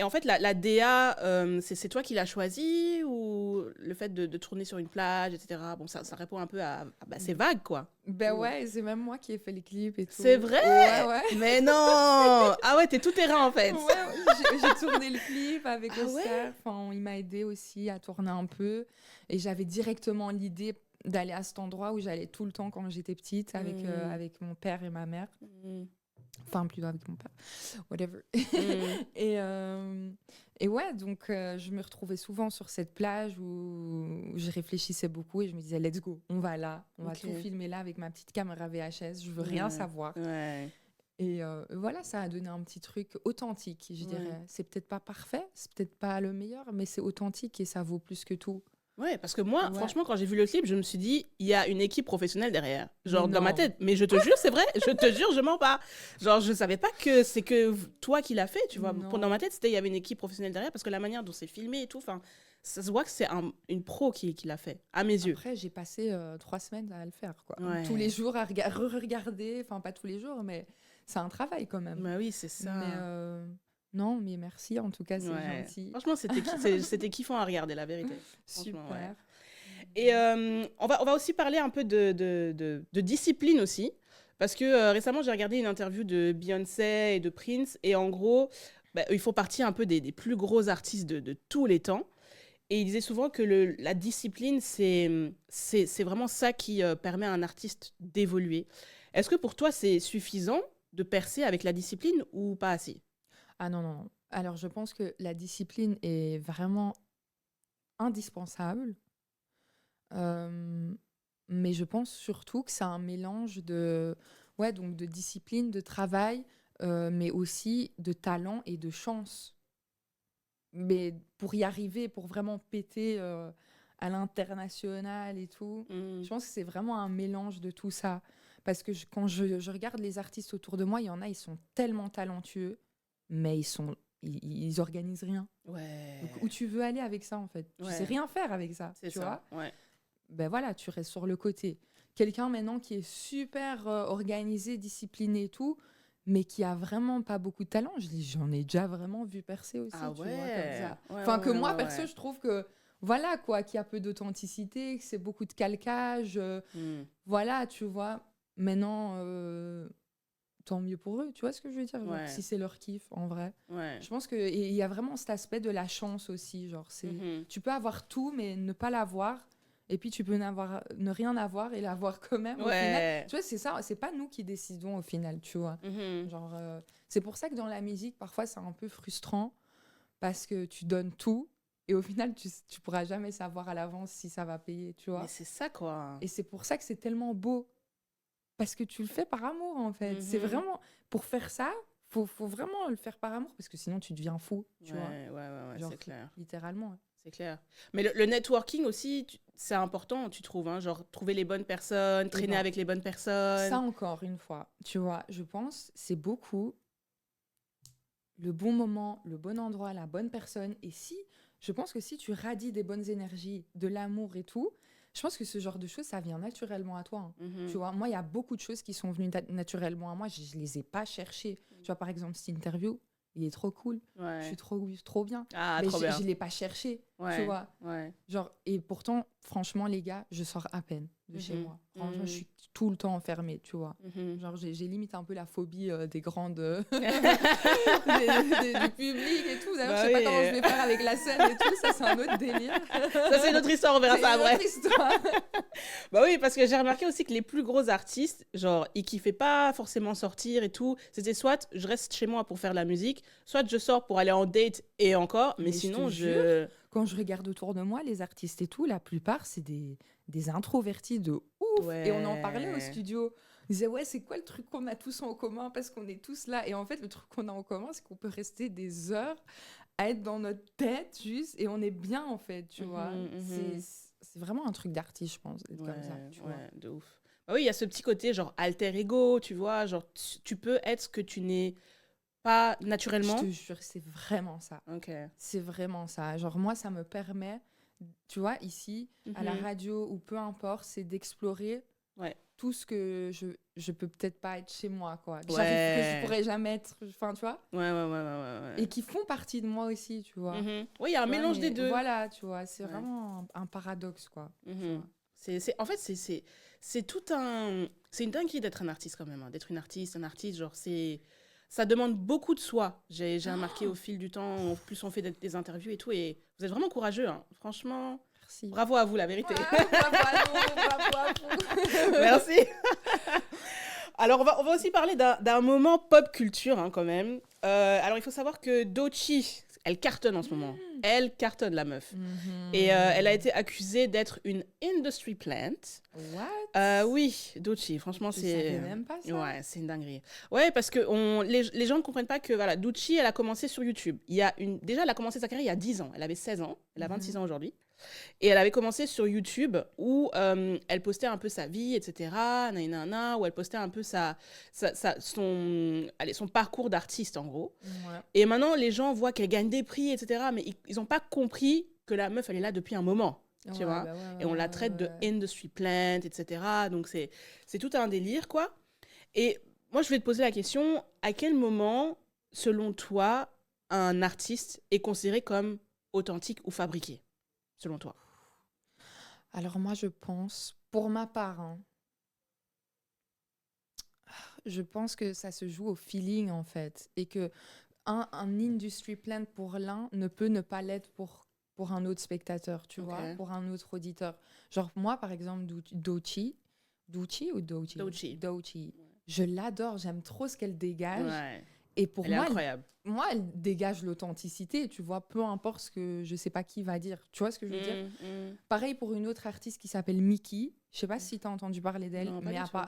en fait, la DA, c'est toi qui l'as choisie ou le fait de tourner sur une plage, etc. Bon, ça répond un peu à c'est vague, quoi. Ben ouais, c'est même moi qui ai fait les clips et tout. C'est vrai? Ouais. Mais non! Ah ouais, t'es tout terrain, en fait. Ouais, j'ai tourné le clip avec Ah Oscar. ouais? Enfin, il m'a aidé aussi à tourner un peu. Et j'avais directement l'idée d'aller à cet endroit où j'allais tout le temps quand j'étais petite avec mon père et ma mère. Enfin, plutôt avec mon père. Whatever. Et ouais, donc je me retrouvais souvent sur cette plage où je réfléchissais beaucoup et je me disais, let's go, on va là, on va tout filmer là avec ma petite caméra VHS, je veux rien savoir. Ouais. Et voilà, ça a donné un petit truc authentique, je dirais. C'est peut-être pas parfait, c'est peut-être pas le meilleur, mais c'est authentique et ça vaut plus que tout. Ouais, parce que moi, Ouais. franchement, quand j'ai vu le clip, je me suis dit, il y a une équipe professionnelle derrière. Genre, dans ma Non. tête. Mais je te jure, c'est vrai, je te jure, je mens pas. Genre, je savais pas que c'est que toi qui l'as fait, tu vois. Non. Dans ma tête, il y avait une équipe professionnelle derrière, parce que la manière dont c'est filmé et tout, ça se voit que c'est une pro qui l'a fait, à mes yeux. Après, j'ai passé 3 semaines à le faire, quoi. Ouais. Tous les jours à re-regarder, enfin pas tous les jours, mais c'est un travail quand même. Bah oui, c'est ça. Mais non, mais merci, en tout cas, c'est Ouais. gentil. Franchement, c'était kiffant à regarder, la vérité. Franchement, Super. ouais. Et on va aussi parler un peu de discipline aussi. Parce que récemment, j'ai regardé une interview de Beyoncé et de Prince. Et en gros, ils font partie un peu des plus gros artistes de tous les temps. Et ils disaient souvent que la discipline, c'est vraiment ça qui permet à un artiste d'évoluer. Est-ce que pour toi, c'est suffisant de percer avec la discipline ou pas assez? Ah non, non, non. Alors, je pense que la discipline est vraiment indispensable. Mais je pense surtout que c'est un mélange donc de discipline, de travail, mais aussi de talent et de chance. Mais pour y arriver, pour vraiment péter à l'international et tout, je pense que c'est vraiment un mélange de tout ça. Parce que quand je regarde les artistes autour de moi, il y en a, ils sont tellement talentueux, mais ils organisent rien. Ouais. Donc, où tu veux aller avec ça, en fait? Tu sais rien faire avec ça, C'est tu ça. vois? Ouais. Ben voilà, tu restes sur le côté. Quelqu'un maintenant qui est super organisé, discipliné et tout, mais qui a vraiment pas beaucoup de talent, j'en ai déjà vraiment vu percer aussi, Ah tu vois, ouais. comme ça. Ouais, Enfin, ouais, que ouais, moi, ouais, perso, ouais. je trouve que, voilà, quoi, qu'il y a peu d'authenticité, que c'est beaucoup de calcage, voilà, tu vois. Maintenant, tant mieux pour eux, tu vois ce que je veux dire? Genre, Ouais. si c'est leur kiff, en vrai. Ouais. Je pense qu'il y a vraiment cet aspect de la chance aussi, genre, tu peux avoir tout, mais ne pas l'avoir. Et puis tu peux ne rien avoir et l'avoir quand même au final. Tu vois, c'est ça, c'est pas nous qui décidons au final, tu vois. Genre, c'est pour ça que dans la musique, parfois c'est un peu frustrant parce que tu donnes tout et au final tu pourras jamais savoir à l'avance si ça va payer, tu vois. Mais c'est ça, quoi. Et c'est pour ça que c'est tellement beau parce que tu le fais par amour en fait. C'est vraiment, pour faire ça, faut vraiment le faire par amour parce que sinon tu deviens fou, tu vois. Ouais, Genre, c'est clair. littéralement. C'est clair. Mais le networking aussi, c'est important, tu trouves, hein, genre trouver les bonnes personnes, traîner avec les bonnes personnes. Ça encore une fois, tu vois, je pense c'est beaucoup le bon moment, le bon endroit, la bonne personne. Et je pense que si tu radies des bonnes énergies, de l'amour et tout, je pense que ce genre de choses, ça vient naturellement à toi. Hein. Tu vois, moi, il y a beaucoup de choses qui sont venues naturellement à moi. Je les ai pas cherchées. Tu vois, par exemple, cette interview, il est trop cool. Je suis trop bien. Ah, mais trop bien. Je l'ai pas cherché. tu vois. Ouais. Genre, et pourtant, franchement, les gars, je sors à peine de chez moi. Franchement, je suis tout le temps enfermée, tu vois. Genre, j'ai limite un peu la phobie des grandes... du public et tout. D'ailleurs, je sais pas comment je vais faire avec la scène et tout. Ça, c'est un autre délire. Ça, c'est une autre histoire, on verra ça après. C'est une autre histoire. Bah oui, parce que j'ai remarqué aussi que les plus gros artistes, genre, ils kiffaient pas forcément sortir et tout. C'était soit je reste chez moi pour faire de la musique, soit je sors pour aller en date et encore. Mais sinon, Quand je regarde autour de moi, les artistes et tout, la plupart, c'est des introvertis de ouf. Ouais. Et on en parlait au studio. On disait, ouais, c'est quoi le truc qu'on a tous en commun parce qu'on est tous là. Et en fait, le truc qu'on a en commun, c'est qu'on peut rester des heures à être dans notre tête juste et on est bien, en fait, tu vois. C'est vraiment un truc d'artiste, je pense, d'être comme ça, tu vois. De ouf. Bah oui, il y a ce petit côté, genre, alter ego, tu vois. Genre, tu peux être ce que tu n'es pas naturellement. Je te jure, c'est vraiment ça. Ok. C'est vraiment ça. Genre, moi, ça me permet, tu vois, ici, à la radio ou peu importe, c'est d'explorer tout ce que je peux peut-être pas être chez moi, quoi. Que je pourrais jamais être, enfin, tu vois. Ouais. Et qui font partie de moi aussi, tu vois. Oui, il y a un mélange des deux. Voilà, tu vois, c'est vraiment un paradoxe, quoi. En fait, c'est tout un... C'est une dinguerie d'être un artiste, quand même. Hein. D'être un artiste, genre, ça demande beaucoup de soi. J'ai remarqué au fil du temps, en plus on fait des interviews et tout, et vous êtes vraiment courageux, hein. Franchement. Merci. Bravo à vous, la vérité. Bravo à vous. Merci. Alors, on va aussi parler d'un moment pop culture, hein, quand même. Alors, il faut savoir que Doechii, elle cartonne en ce moment. Elle cartonne, la meuf. Et elle a été accusée d'être une industry plant. What? Oui, Doechii, franchement, Je c'est... savais même pas ça. Ouais, c'est une dinguerie. Ouais, parce que les gens ne comprennent pas que, voilà, Doechii, elle a commencé sur YouTube. Déjà, elle a commencé sa carrière il y a 10 ans. Elle avait 16 ans. Elle a 26 ans aujourd'hui. Et elle avait commencé sur YouTube où elle postait un peu sa vie, etc. Où elle postait un peu son parcours d'artiste, en gros. Ouais. Et maintenant, les gens voient qu'elle gagne des prix, etc. Mais ils n'ont pas compris que la meuf, elle est là depuis un moment. Tu vois, et on la traite de industry plant, etc. Donc, c'est tout un délire, quoi. Et moi, je vais te poser la question, à quel moment, selon toi, un artiste est considéré comme authentique ou fabriqué, selon toi? Alors moi, je pense, pour ma part, hein, je pense que ça se joue au feeling, en fait. Et que un industry plant pour l'un ne peut ne pas l'être pour un autre spectateur, tu vois, pour un autre auditeur. Genre moi, par exemple, Doechii, je l'adore, j'aime trop ce qu'elle dégage. Ouais. Et pour elle est incroyable. Moi, elle dégage l'authenticité, tu vois, peu importe ce que je sais pas qui va dire. Tu vois ce que je veux dire? Pareil pour une autre artiste qui s'appelle Miki. Je sais pas si tu as entendu parler d'elle,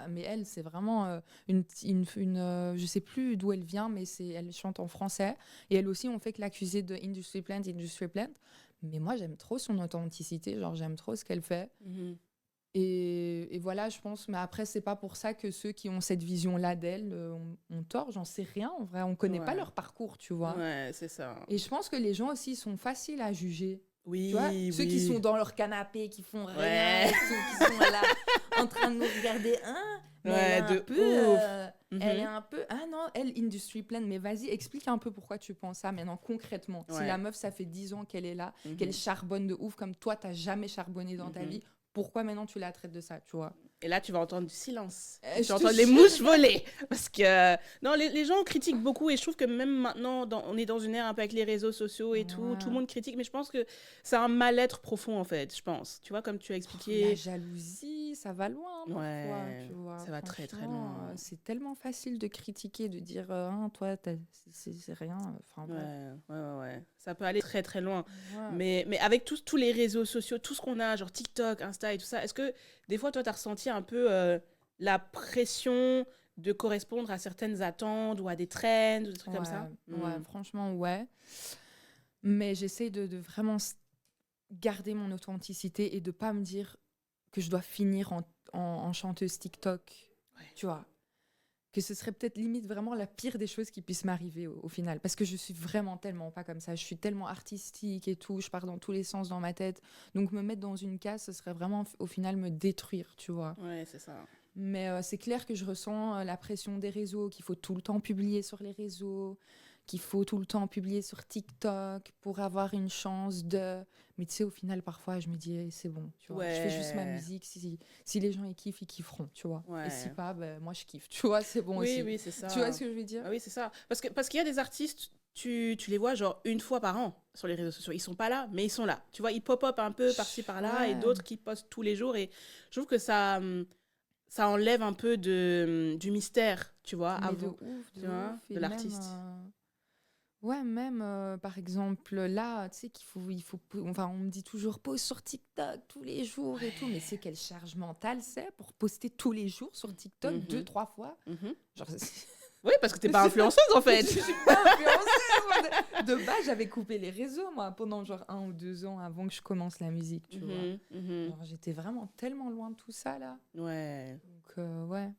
mais elle, c'est vraiment une je sais plus d'où elle vient, mais elle chante en français. Et elle aussi, on fait que l'accuser de Industry Plant. Mais moi, j'aime trop son authenticité, genre j'aime trop ce qu'elle fait. Et voilà, je pense. Mais après, c'est pas pour ça que ceux qui ont cette vision-là d'elle ont tort. J'en sais rien, en vrai. On connaît pas leur parcours, tu vois. Ouais, c'est ça. Et je pense que les gens aussi sont faciles à juger. Oui, tu vois, ceux qui sont dans leur canapé, qui font rien, qui sont là en train de nous regarder. Elle est un peu... Ah non, elle, industry plan. Mais vas-y, explique un peu pourquoi tu penses ça maintenant, concrètement. Si la meuf, ça fait 10 ans qu'elle est là, qu'elle charbonne de ouf, comme toi, t'as jamais charbonné dans ta vie, pourquoi maintenant tu la traites de ça, tu vois? Et là, tu vas entendre du silence. Tu vas entendre les mouches voler. Parce que, non, les gens critiquent beaucoup. Et je trouve que même maintenant, on est dans une ère un peu avec les réseaux sociaux et tout. Tout le monde critique. Mais je pense que c'est un mal-être profond, en fait, je pense. Tu vois, comme tu as expliqué. La jalousie, ça va loin, parfois, tu vois. Ça va très, très loin. C'est tellement facile de critiquer, de dire, toi, c'est rien. Enfin, ouais. Ça peut aller très, très loin. Ouais. Mais avec tous les réseaux sociaux, tout ce qu'on a, genre TikTok, Insta et tout ça, est-ce que des fois, toi, tu as ressenti un peu la pression de correspondre à certaines attentes ou à des trends ou des trucs comme ça? Ouais, franchement, ouais. Mais j'essaie de vraiment garder mon authenticité et de pas me dire que je dois finir en chanteuse TikTok, tu vois. Que ce serait peut-être limite vraiment la pire des choses qui puissent m'arriver au final. Parce que je suis vraiment tellement pas comme ça. Je suis tellement artistique et tout. Je pars dans tous les sens dans ma tête. Donc me mettre dans une case, ce serait vraiment au final me détruire, tu vois. Ouais, c'est ça. Mais c'est clair que je ressens la pression des réseaux, qu'il faut tout le temps publier sur les réseaux, qu'il faut tout le temps publier sur TikTok pour avoir une chance de... Mais tu sais, au final, parfois, je me dis, c'est bon, tu vois. Je fais juste ma musique. Si les gens, ils kiffent, ils kifferont, tu vois. Ouais. Et si pas, ben, moi, je kiffe, tu vois, c'est bon aussi. Oui, c'est ça. Tu vois ce que je veux dire? Ah oui, c'est ça. Parce qu'il y a des artistes, tu les vois genre une fois par an sur les réseaux sociaux. Ils sont pas là, mais ils sont là. Tu vois, ils pop-up un peu par-ci, par-là, et d'autres qui postent tous les jours. Et je trouve que ça enlève un peu du mystère, tu vois, Mais avant, de l'artiste. Ouais, même par exemple, là, tu sais enfin, on me dit toujours pose sur TikTok tous les jours et tout, mais c'est quelle charge mentale c'est pour poster tous les jours sur TikTok 2-3 fois. Genre, oui, parce que t'es pas influenceuse en fait. Je suis pas influenceuse. De base, j'avais coupé les réseaux, moi, pendant genre 1 ou 2 ans avant que je commence la musique, tu vois. Genre, j'étais vraiment tellement loin de tout ça, là. Ouais. Donc, ouais.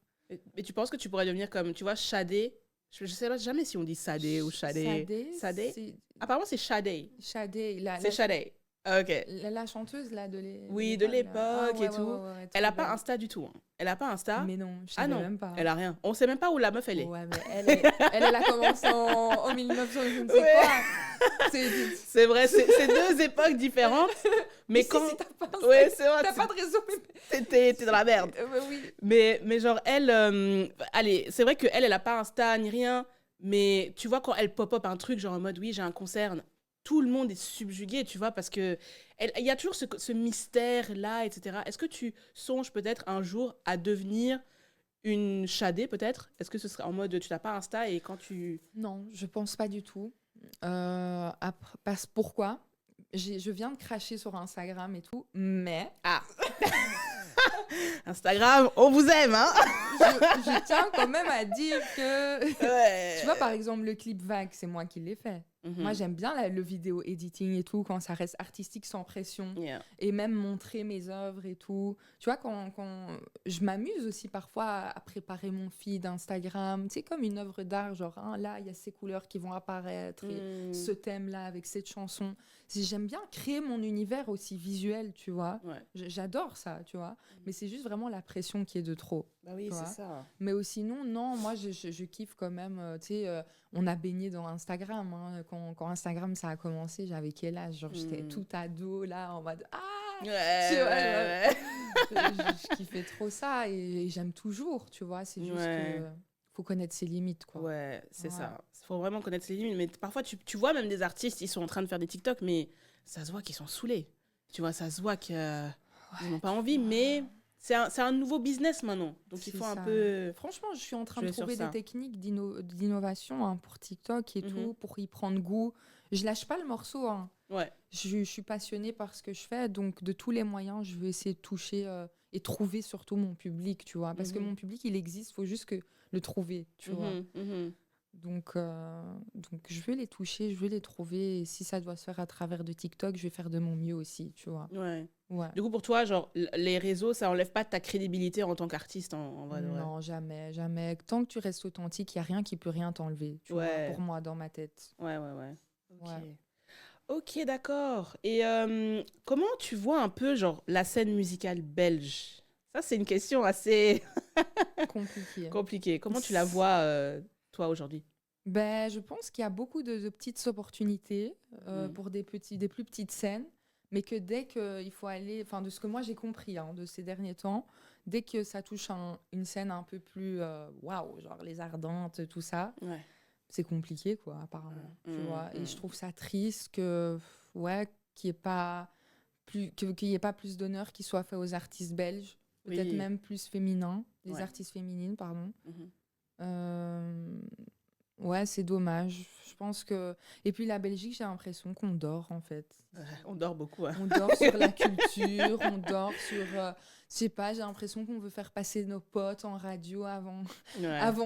Mais tu penses que tu pourrais devenir comme, tu vois, Shadé? Je sais jamais si on dit Sadé ou Shadé. Sadé? Apparemment, c'est Shadé. Shadé. C'est Shadé. Ok. La chanteuse, là, de l'époque et tout. Ouais, elle a pas Insta du tout. Hein. Elle a pas Insta. Mais non, je savais même pas. Elle a rien. On sait même pas où la meuf elle est. Ouais, mais elle a commencé en 1900, je ne sais quoi. C'est vrai, c'est 2 époques différentes. Mais quand... Si t'as pas ouais, c'est vrai. T'as pas de réseau. T'es dans la merde. Oui. Mais genre, elle... allez, c'est vrai qu'elle a pas Insta ni rien. Mais tu vois, quand elle pop-up un truc, genre en mode, oui, j'ai un concert... Tout le monde est subjugué, tu vois, parce que il y a toujours ce mystère-là, etc. Est-ce que tu songes peut-être un jour à devenir une Shadé, peut-être? Est-ce que ce serait en mode, tu n'as pas Insta et quand tu... Non, je pense pas du tout. Pourquoi? Je viens de cracher sur Instagram et tout, mais... Ah Instagram, on vous aime, hein. je tiens quand même à dire que... Ouais. Tu vois, par exemple, le clip Vague, c'est moi qui l'ai fait. Moi, j'aime bien le vidéo editing et tout, quand ça reste artistique sans pression. Yeah. Et même montrer mes œuvres et tout. Tu vois, quand je m'amuse aussi parfois à préparer mon feed Instagram. Tu sais, comme une œuvre d'art, genre, hein, là, il y a ces couleurs qui vont apparaître, et ce thème-là avec cette chanson. J'aime bien créer mon univers aussi visuel, tu vois. Ouais. J'adore ça, tu vois. Mais c'est juste vraiment la pression qui est de trop. Bah oui, c'est ça. Mais sinon, non, moi, je kiffe quand même. Tu sais, on a baigné dans Instagram. Hein. Quand Instagram, ça a commencé, j'avais quel âge? Genre, j'étais tout ado, là, en mode... Ah ouais. Je kiffais trop ça et j'aime toujours, tu vois. C'est juste que faut connaître ses limites, quoi. Ouais, c'est ça. Il faut vraiment connaître ses limites. Mais parfois, tu vois même des artistes, ils sont en train de faire des TikTok, mais ça se voit qu'ils sont saoulés. Tu vois, ça se voit qu'ils n'ont pas envie, mais... C'est un nouveau business maintenant, donc il faut un peu... Franchement, je suis en train de trouver des techniques d'innovation hein, pour TikTok et tout, pour y prendre goût. Je lâche pas le morceau. Hein. Ouais. Je suis passionnée par ce que je fais, donc de tous les moyens, je vais essayer de toucher et trouver surtout mon public, tu vois. Parce que mon public, il existe, il faut juste le trouver, tu vois. Donc, je vais les toucher, je vais les trouver. Et si ça doit se faire à travers de TikTok, je vais faire de mon mieux aussi, tu vois. Ouais. Du coup, pour toi, genre, les réseaux, ça enlève pas ta crédibilité en tant qu'artiste, en vrai de vrai. Non, jamais, jamais. Tant que tu restes authentique, il n'y a rien qui peut rien t'enlever, tu vois, pour moi, dans ma tête. Ouais. Ok, d'accord. Et comment tu vois un peu, genre, la scène musicale belge? Ça, c'est une question assez... compliquée. Comment tu la vois, toi, aujourd'hui? Ben, je pense qu'il y a beaucoup de petites opportunités pour des plus petites scènes, mais que dès qu'il faut aller, enfin de ce que moi j'ai compris hein, de ces derniers temps, dès que ça touche une scène un peu plus waouh, genre les Ardentes, tout ça, c'est compliqué quoi apparemment, tu vois. Et je trouve ça triste que qu'il n'y ait pas plus d'honneur qui soit fait aux artistes belges, peut-être même plus féminins, les artistes féminines, pardon. Ouais, c'est dommage. Je pense que... Et puis la Belgique, j'ai l'impression qu'on dort, en fait. On dort beaucoup. Hein. On dort sur la culture, on dort sur... je sais pas, j'ai l'impression qu'on veut faire passer nos potes en radio avant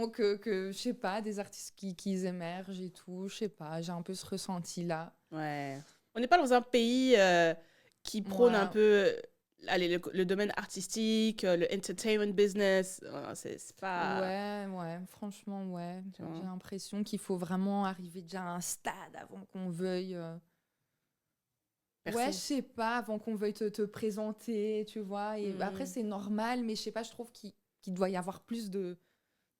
que je sais pas, des artistes qui émergent et tout. Je sais pas, j'ai un peu ce ressenti-là. Ouais. On n'est pas dans un pays qui prône un peu... Allez, le domaine artistique, le entertainment business, c'est pas... Ouais, franchement, ouais. J'ai l'impression qu'il faut vraiment arriver déjà à un stade avant qu'on veuille... Ouais, je sais pas, avant qu'on veuille te présenter, tu vois. Et après, c'est normal, mais je sais pas, je trouve qu'il doit y avoir plus de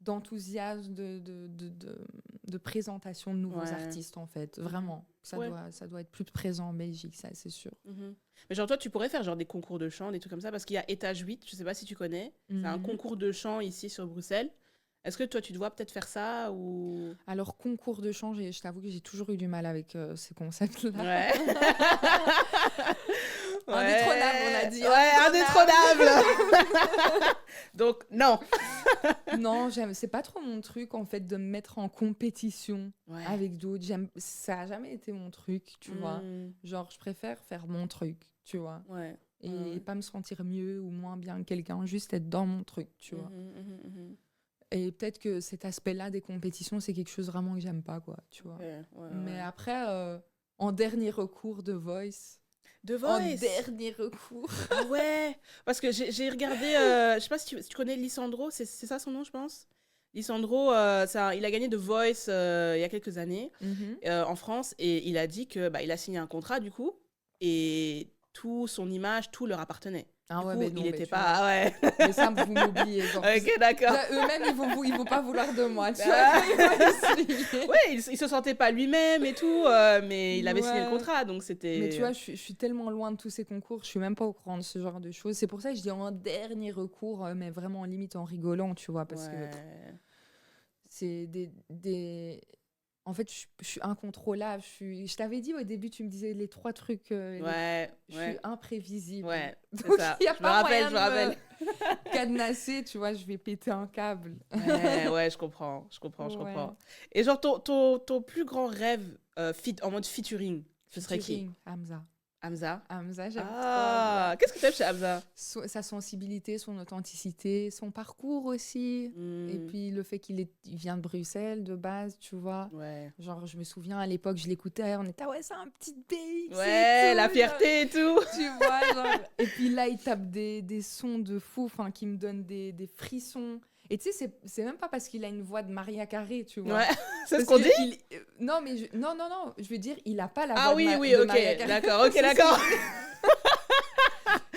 d'enthousiasme, de présentation de nouveaux Ouais. artistes, en fait. Vraiment. Ouais. Ça doit être plus présent en Belgique, ça, c'est sûr. Mais genre, toi, tu pourrais faire genre des concours de chant, des trucs comme ça, parce qu'il y a Étage 8, je sais pas si tu connais. C'est un Mhm. concours de chant ici sur Bruxelles. Est-ce que toi, tu te vois peut-être faire ça ou... Alors, concours de chant, je t'avoue que j'ai toujours eu du mal avec ces concepts-là. Ouais. Indétrônable, on a dit. Ouais, indétrônable. Donc, non. Non, c'est pas trop mon truc, en fait, de me mettre en compétition Ouais. avec d'autres. Ça a jamais été mon truc, tu vois. Genre, je préfère faire mon truc, tu vois. Ouais. Et Ouais. pas me sentir mieux ou moins bien que quelqu'un, juste être dans mon truc, tu vois. Et peut-être que cet aspect-là des compétitions, c'est quelque chose vraiment que j'aime pas, quoi, tu vois. Ouais, ouais, Mais ouais. après, en dernier recours, The Voice. The En Voice. dernier recours. Ah ouais. Parce que j'ai regardé, je sais pas si tu connais Lisandro, c'est ça son nom, je pense. Lisandro, il a gagné The Voice il y a quelques années en France et il a dit que il a signé un contrat du coup et tout son image, tout leur appartenait. Ah Du ouais, coup, mais non, il mais était tu pas. vois. Ouais. Mais ça, vous m'oubliez. Genre, Ok, d'accord. là, eux-mêmes, ils vont pas vouloir de moi, tu Ah. vois. Ils vont essayer. Ouais, il se sentait pas lui-même et tout, mais il avait signé le Ouais. contrat, donc c'était. Mais tu vois, je suis tellement loin de tous ces concours, je suis même pas au courant de ce genre de choses. C'est pour ça que je dis en dernier recours, mais vraiment limite en rigolant, tu vois, parce que Ouais. c'est des... En fait, je suis incontrôlable. Je t'avais dit au début, tu me disais les 3 trucs. Ouais. Je suis Ouais. imprévisible. Ouais. C'est Donc, ça. il n'y a Je me pas rappelle, moyen je me de me cadenasser, tu vois, je vais péter un câble. Ouais, ouais, je comprends. Ouais. Et genre, ton plus grand rêve en mode featuring, ce serait qui? Featuring, Hamza. Hamza? Hamza, j'aime trop Ah, Hamza. qu'est-ce que t'aimes chez Hamza? Sa sensibilité, son authenticité, son parcours aussi. Et puis le fait il vient de Bruxelles de base, tu vois. Ouais. Genre, je me souviens à l'époque, je l'écoutais, on était, ah ouais, c'est un petit BX. Ouais, et tout, la genre, fierté et tout. tu vois, genre. Et puis là, il tape des sons de fou, enfin, qui me donnent des frissons. Et tu sais, c'est même pas parce qu'il a une voix de Maria Carré, tu vois. Ouais, c'est ce Parce qu'on que dit? non, mais non, je veux dire, il a pas la Ah voix oui, oui, de ok, Maria Carré. d'accord, ok, C'est ce que d'accord.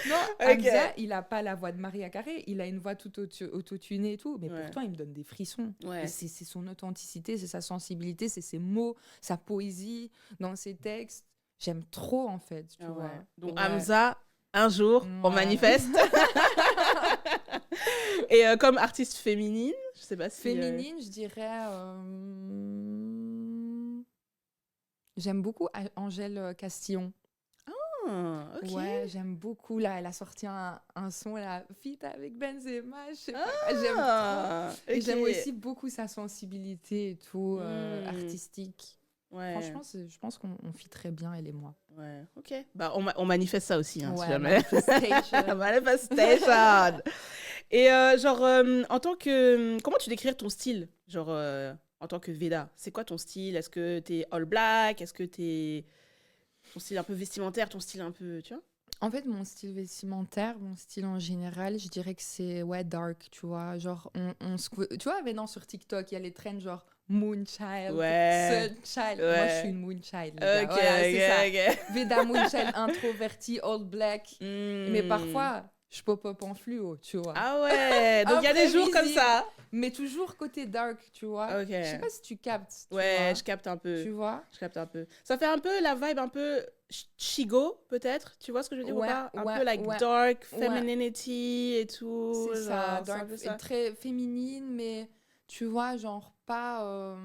Non, Ok. Hamza, il a pas la voix de Maria Carré, il a une voix tout autotunée et tout, mais Ouais. pourtant il me donne des frissons. Ouais. Et c'est son authenticité, c'est sa sensibilité, c'est ses mots, sa poésie dans ses textes. J'aime trop en fait, tu Ah vois. ouais. Donc Ouais. Hamza, un jour, on Ouais. manifeste. Et comme artiste féminine, je sais pas si... Féminine, je dirais. J'aime beaucoup Angèle Castillon. Ah, ok. Ouais, j'aime beaucoup. Là, elle a sorti un son, la feat avec Benzema. Je sais pas, j'aime trop. Ah, Et ok. j'aime aussi beaucoup sa sensibilité et tout, artistique. Ouais. Franchement, je pense qu'on fit très bien, elle et moi. Ouais, ok. Bah, on manifeste ça aussi, hein, si Ouais, jamais. manifestation. Manifestation. Et genre, en tant que... Comment tu décrirais ton style? Genre, en tant que Veda, c'est quoi ton style? Est-ce que t'es all black? Est-ce que t'es... Ton style un peu vestimentaire, ton style un peu... Tu vois? En fait, mon style vestimentaire, mon style en général, je dirais que c'est dark, tu vois. Genre, tu vois, maintenant sur TikTok, il y a les trends genre Moonchild, Ouais. Sunchild. Ouais. Moi, je suis une Moonchild. Les gars. Ok, Voilà, c'est ça. ok. Veda Moonchild, introverti, all black. Mais Hmm. parfois, je pop-up en fluo, tu vois. Ah ouais, donc il y a des jours comme Imprévisible. ça. Mais toujours côté dark, tu vois. Ok. Je sais pas si tu captes. Tu Ouais, vois. je capte un peu. Tu vois. Je capte un peu. Ça fait un peu la vibe un peu Chigo, peut-être. Tu vois ce que je veux dire ou Ouais, pas? Un ouais, peu like ouais. dark, Ouais. femininity et tout. C'est genre, ça, c'est un dark, peu ça. très féminine, mais tu vois, genre pas,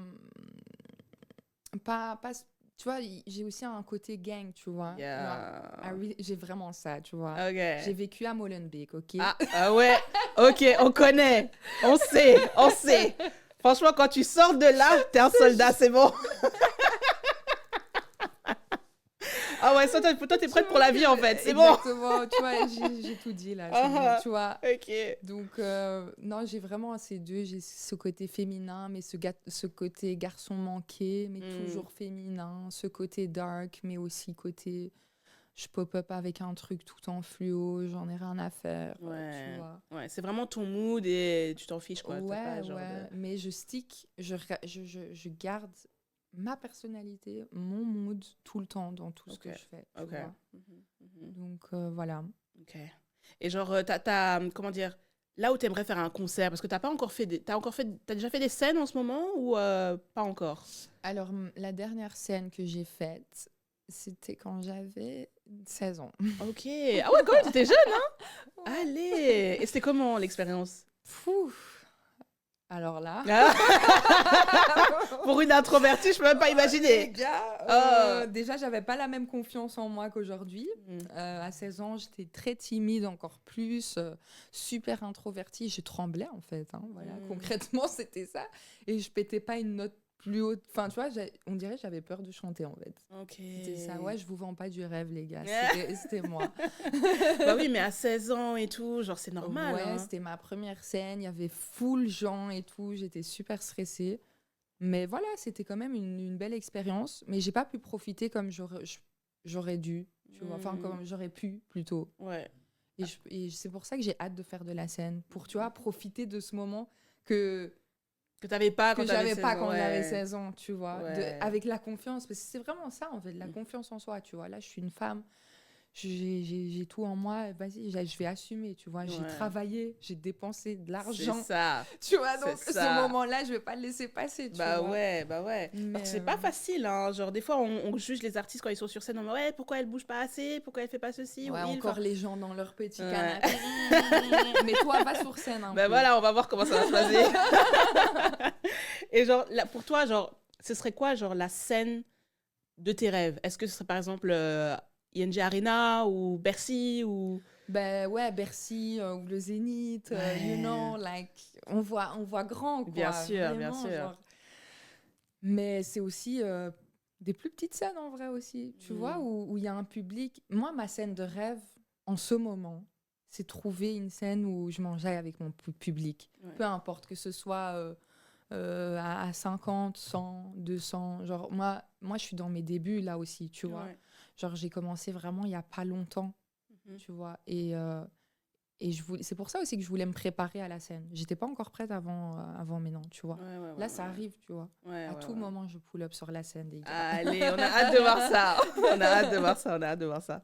tu vois, j'ai aussi un côté gang, tu vois. Yeah. Genre, j'ai vraiment ça, tu vois. Ok. J'ai vécu à Molenbeek, ok. Ah ouais, ok, on connaît. On sait, on sait. Franchement, quand tu sors de là, t'es un soldat, c'est bon. Ah ouais, ça, toi, t'es prête pour la vie, en fait, c'est bon. Exactement, tu vois, j'ai tout dit là, c'est bon, tu vois. Ok. Donc, non, j'ai vraiment ces deux. J'ai ce côté féminin, mais ce côté garçon manqué, mais toujours féminin. Ce côté dark, mais aussi côté... Je pop-up avec un truc tout en fluo, j'en ai rien à faire, Ouais. tu vois. Ouais, c'est vraiment ton mood et tu t'en fiches, quoi. T'as Ouais, pas genre ouais, de- mais je stick, je garde ma personnalité, mon mood tout le temps dans tout ce Ok, que je fais, tu ok. vois. Mhm. Donc, voilà. Ok. Et genre, comment dire, là où tu aimerais faire un concert, parce que t'as déjà fait des scènes en ce moment ou pas encore? Alors, la dernière scène que j'ai faite, c'était quand j'avais 16 ans. Ok. Ah ouais, quand même, t'étais jeune, hein? Ouais. Allez. Et c'était comment l'expérience? Fou. Alors là, Pour une introvertie, je peux même pas les imaginer. gars, déjà, j'avais pas la même confiance en moi qu'aujourd'hui. Mm. À 16 ans, j'étais très timide, encore plus, super introvertie. Je tremblais, en fait. Hein, voilà. Concrètement, c'était ça. Et je pétais pas une note plus haute. Enfin, tu vois, on dirait que j'avais peur de chanter, en fait. Ok. C'était ça. Ouais, je vous vends pas du rêve, les gars. C'était moi. Bah oui, mais à 16 ans et tout, genre c'est normal. Ouais, hein. c'était ma première scène. Il y avait full gens et tout. J'étais super stressée. Mais voilà, c'était quand même une belle expérience. Mais j'ai pas pu profiter comme j'aurais dû. Tu vois, enfin, comme j'aurais pu, plutôt. Ouais. Et c'est pour ça que j'ai hâte de faire de la scène. Pour, tu vois, profiter de ce moment que t'avais pas quand j'avais pas 16 quand ans, j'avais ouais. 16 ans, tu vois. Ouais. Avec la confiance. Parce que c'est vraiment ça, en fait, la confiance en soi, tu vois. Là, je suis une femme. J'ai tout en moi. Vas-y, je vais assumer, tu vois. J'ai Ouais. travaillé, j'ai dépensé de C'est l'argent. ça. Tu vois, C'est donc ça. ce moment-là, je vais pas le laisser passer, tu Bah vois. ouais, bah ouais. Mais, Parce que c'est pas facile, hein. Genre, des fois, on juge les artistes quand ils sont sur scène. On dit, ouais, pourquoi elle bouge pas assez? Pourquoi elle fait pas ceci? Ouais, ou il encore Enfin, les gens dans leur petit Ouais. canapé. Mais toi, va sur scène un bah peu. voilà, on va voir comment ça va se passer. Et genre, là, pour toi, genre, ce serait quoi, genre, la scène de tes rêves? Est-ce que ce serait, par exemple, ING Arena ou Bercy ou... Ben ouais, Bercy ou le Zénith, Ouais. you know, like, on voit grand, quoi. Bien sûr, bien vraiment, sûr. genre. Mais c'est aussi des plus petites scènes, en vrai, aussi, tu vois, où il y a un public. Moi, ma scène de rêve, en ce moment, c'est trouver une scène où je mangeais avec mon public. Ouais. Peu importe, que ce soit à 50, 100, 200. Genre, moi, je suis dans mes débuts, là aussi, tu vois. Ouais. Genre, j'ai commencé vraiment il n'y a pas longtemps, tu vois. Et c'est pour ça aussi que je voulais me préparer à la scène. J'étais pas encore prête avant maintenant, tu vois. Ouais, ouais, ouais, Là, ça ouais. arrive, tu vois. Ouais, À ouais, tout ouais. moment, je pull up sur la scène, les gars. Allez, on a hâte de voir ça. On a hâte de voir ça, on a hâte de voir ça.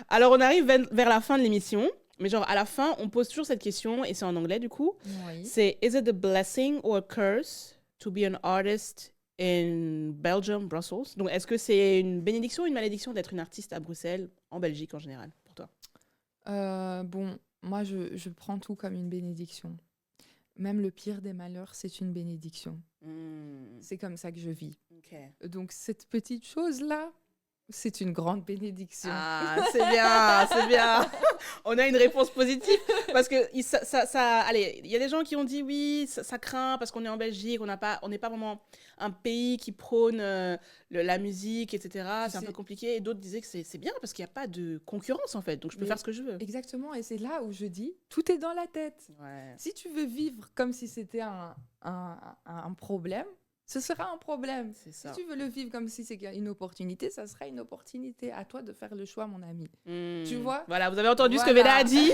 Alors, on arrive vers la fin de l'émission. Mais genre, à la fin, on pose toujours cette question, et c'est en anglais, du coup. Oui. C'est « Is it a blessing or a curse to be an artist in Belgium, Brussels ?» Donc, est-ce que c'est une bénédiction ou une malédiction d'être une artiste à Bruxelles, en Belgique en général, pour toi? Bon, moi, je prends tout comme une bénédiction. Même le pire des malheurs, c'est une bénédiction. C'est comme ça que je vis. Ok. Donc, cette petite chose-là, c'est une grande bénédiction. Ah, c'est bien, c'est bien. On a une réponse positive parce que allez, il y a des gens qui ont dit oui, ça craint parce qu'on est en Belgique, on n'est pas vraiment un pays qui prône la musique, etc. C'est un peu compliqué. Et d'autres disaient que c'est bien parce qu'il n'y a pas de concurrence en fait, donc je peux faire ce que je veux. Exactement, et c'est là où je dis, tout est dans la tête. Ouais. Si tu veux vivre comme si c'était un problème, ce sera un problème. C'est ça. Si tu veux le vivre comme si c'était une opportunité, ça sera une opportunité. À toi de faire le choix, mon ami. Tu vois? Voilà, vous avez entendu ce que Voilà. Veda a dit?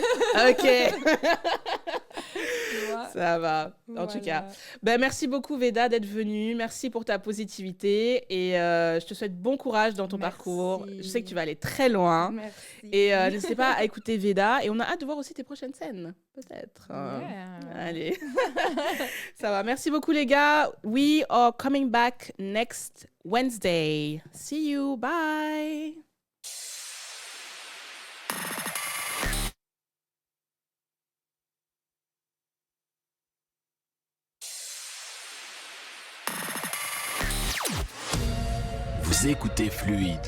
Ok. Tu vois? Ça va, en tout cas. Ben, merci beaucoup, Veda, d'être venue. Merci pour ta positivité. Et je te souhaite bon courage dans ton Merci. parcours. Je sais que tu vas aller très loin. Merci. Et n'hésitez pas à écouter Veda. Et on a hâte de voir aussi tes prochaines scènes. Peut-être. Yeah. Allez. Ça va. Merci beaucoup, les gars. We are coming back next Wednesday. See you. Bye. Vous écoutez Fluide.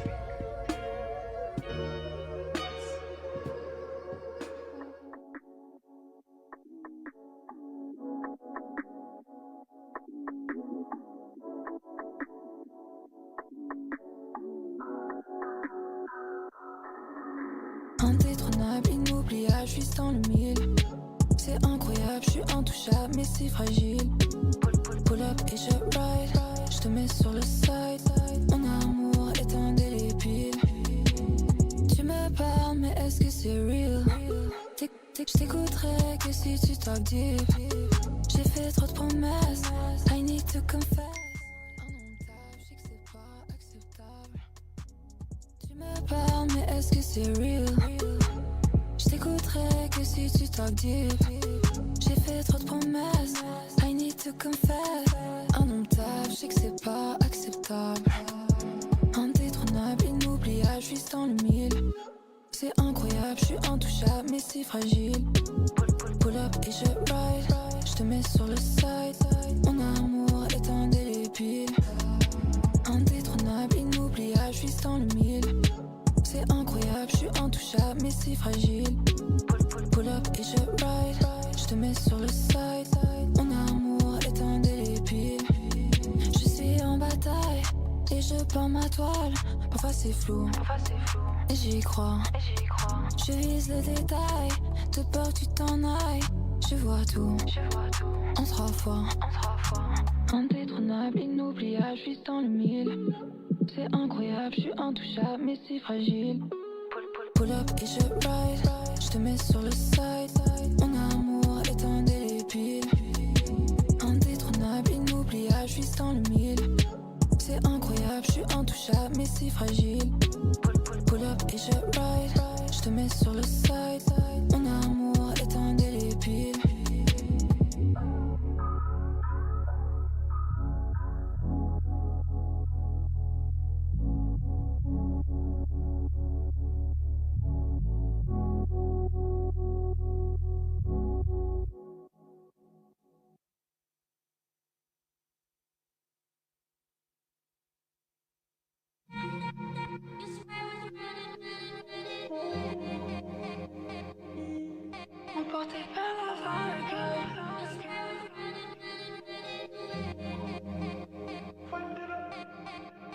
Indétrônable, inoubliable, je vis dans le mille. C'est incroyable, je suis intouchable, mais si fragile. Pull up et je ride, je te mets sur le side. Mon amour est indélébile. Tu me parles, mais est-ce que c'est real? Je t'écouterai que si tu talk deep. J'ai fait trop de promesses, I need to confess. Indomptable, je sais que c'est pas acceptable. Tu me parles, mais est-ce que c'est real? Je t'écouterai que si tu talk deep. J'ai fait trop de promesses, I need to confess. Indomptable, je sais que c'est pas acceptable. Indétrônable, inoubliable, je suis dans le mille. C'est incroyable, je suis intouchable, mais si fragile. Pull up et je ride, je te mets sur le side. Mon amour est indélébile. Indétrônable, inoubliable, je suis dans le mille. C'est incroyable, je suis intouchable, mais si fragile. Pull up et je ride, je te mets sur le side. Mon amour est indélébile. Je suis en bataille et je peins ma toile. Parfois c'est flou et j'y crois. Je vise le détail, de peur que tu t'en ailles. Je vois tout en 3 fois. Indétrônable, inoubliable, je suis dans le mille. C'est incroyable, je suis intouchable, mais si fragile. Pull up et je ride, je te mets sur le side. Mon amour est indélébile. Indétrônable, inoubliable, je suis dans le mille. C'est incroyable, je suis intouchable, mais si fragile. Pull up et je ride, je te mets sur le side. Mon amour est indélébile. Emporté par la vague.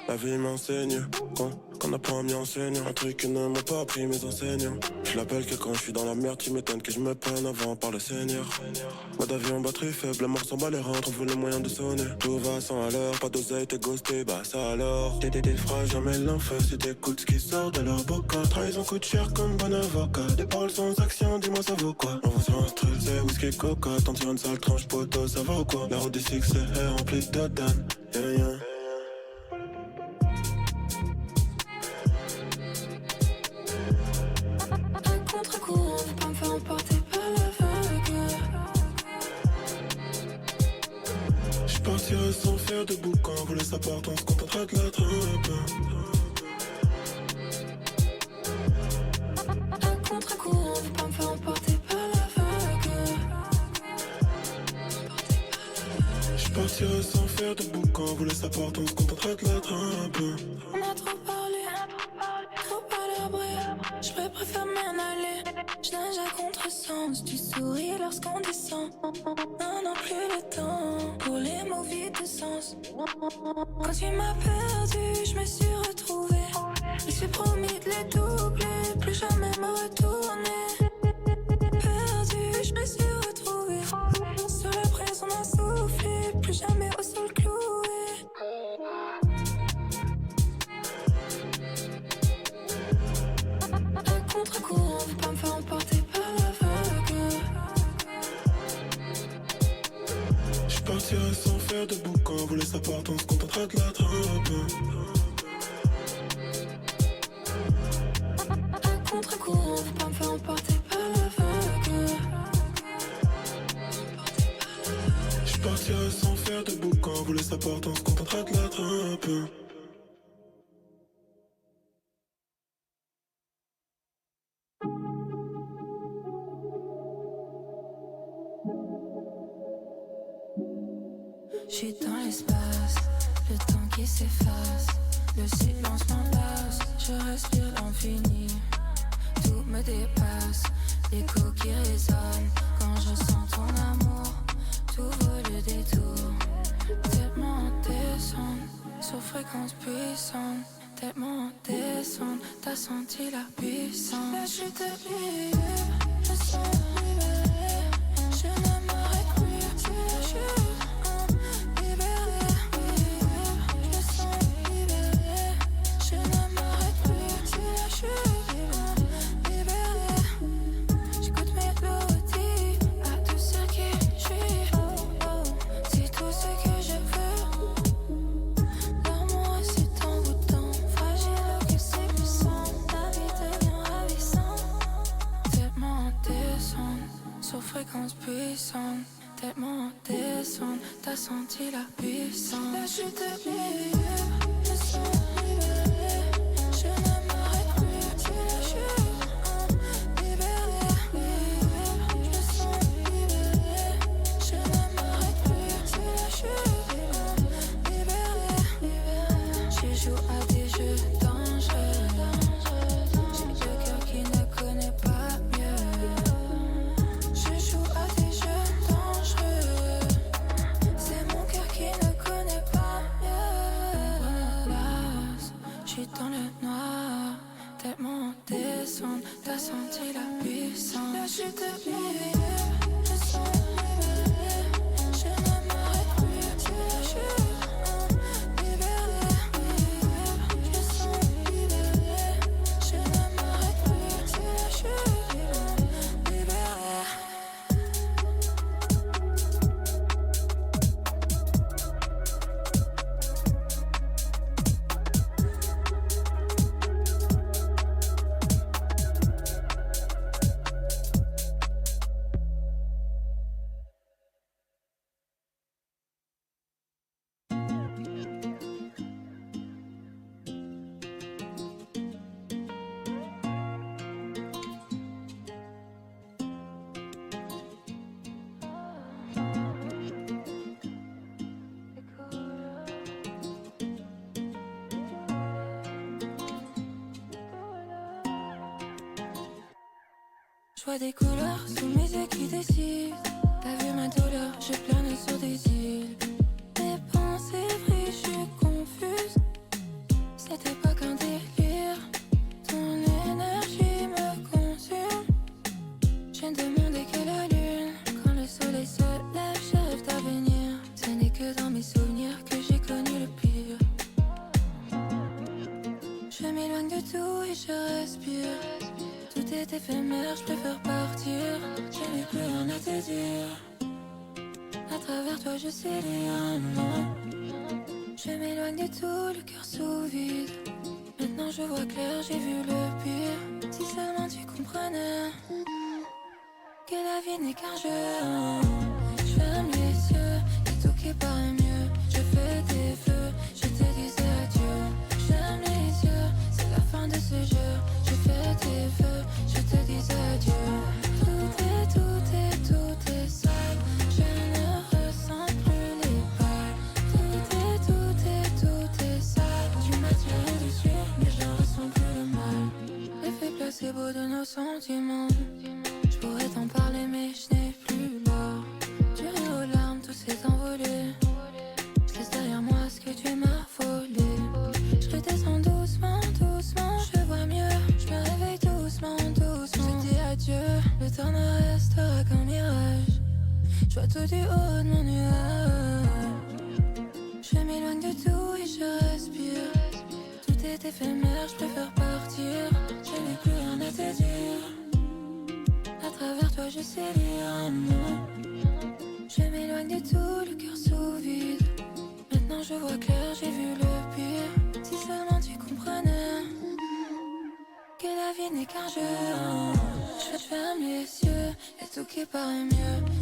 La vie m'enseigne qu'on apprend à m'y enseigner. Un truc que ne m'ont pas appris mes enseignants. Je l'appelle que quand je suis dans la merde, tu m'étonnes que je me prenne avant par le Seigneur. Mode avion, batterie faible, la mort s'en bat les reins, trouve le moyen de sonner. Tout va sans à l'heure, pas d'oseille, t'es ghosté, bah ça alors. T'es phrases, jamais l'enfer, si t'écoutes ce qui sort de leur bocal. Trahison coûte cher comme bon avocat. Des paroles sans action, dis-moi ça vaut quoi. On vous instruit, c'est whisky coca, t'en tires une sale tranche poteau, ça va ou quoi. La route du succès est remplie de dan, yeah. Partirai sans faire de boucan, voler sa porte, on se contentera de la trappe. À contre-courant, faut pas me faire emporter par la vague. J'partirai sans faire de boucan, voler sa porte, on se contentera de la trappe. On a trop parlé à bref. J'préfère m'en aller. J'nage à contresens, tu souris lorsqu'on descend. Non, plus le temps pour les mots vides de sens. Quand tu m'as perdu, je me suis retrouvée. Je me suis promis de les doubler, plus jamais me retourner. Perdu, je me suis retrouvée. Sur la presse, on a soufflé, plus jamais au sol cloué. À contre-courant, faut pas me faire emporter par la vague. J'partirai sans faire de boucan, voler sa porte, on se contentera de la trappe. À contre-courant, faut pas me faire emporter par la vague. J'partirai sans faire de boucan, voler sa porte, on se contentera de la trappe. J'suis dans l'espace, le temps qui s'efface, le silence m'enlace, je respire l'infini, tout me dépasse, l'écho qui résonne, quand je sens ton amour, tout vaut le détour, tellement en descente, sur fréquence puissante, tellement en descente, t'as senti la puissance. La chute est libre, je sens libéré, je ne m'arrête plus, c'est la chute. Descend sur fréquence puissante, tellement en descente, t'as senti la puissance. La chute est libre, je sens libéré, je ne m'arrête plus, c'est la chute, libéré, je sens libéré, je ne m'arrête plus, c'est la chute, libéré, je joue à des jeux dangereux, j'ai le cœur qui ne connaît pas mieux. Je joue à des jeux dangereux, c'est mon cœur qui ne connaît pas mieux. Je suis dans le noir, tellement en descente, t'as senti la puissance. La chute est libre, je sens libéré, je ne m'arrête plus, c'est la chute, libéré, je sens libéré, je ne m'arrête plus, c'est la chute, libéré. Je vois des couleurs sous mes yeux qui décident. T'as vu ma douleur, je plane sur des îles. Mes pensées vrillent, je suis confuse. C'était pas qu'un délire. Ton énergie me consume. Je ne demandais que la lune. Quand le soleil se lève, je rêve d'avenir. Ce n'est que dans mes souvenirs que j'ai connu le pire. Je m'éloigne de tout et je respire. Tout est éphémère, je préfère partir. Je n'ai plus rien à te dire. À travers toi je sais lire, non. Je m'éloigne de tout, le cœur sous vide. Maintenant je vois clair, j'ai vu le pire. Si seulement tu comprenais que la vie n'est qu'un jeu. Je ferme les yeux, et tout qui paraît mieux. Je fais des feux, je te disais adieu. Je ferme les yeux, c'est la fin de ce jeu. Je fais des feux, je te disais adieu. Tout est sale. Je ne ressens plus les balles. Tout est sale. Tu m'as tiré dessus, mais je ne ressens plus le mal. L'effet placebo de nos sentiments. Je pourrais t'en parler, mais je n'ai plus l'heure. Du rire aux larmes, tout s'est envolé. Je laisse derrière moi ce que tu m'as volé. Je redescends doucement, doucement. Je vois mieux, je me réveille doucement, doucement. Je dis adieu, le temps ne restera qu'un mirage. Je vois tout du haut de mon nuage. Je m'éloigne de tout et je respire. Tout est éphémère, je préfère partir. Je n'ai plus rien à te dire. À travers toi je sais lire, non. Je m'éloigne de tout, le cœur sous vide. Maintenant je vois clair, j'ai vu le pire. Si seulement tu comprenais que la vie n'est qu'un jeu. Je ferme les yeux et tout qui paraît mieux.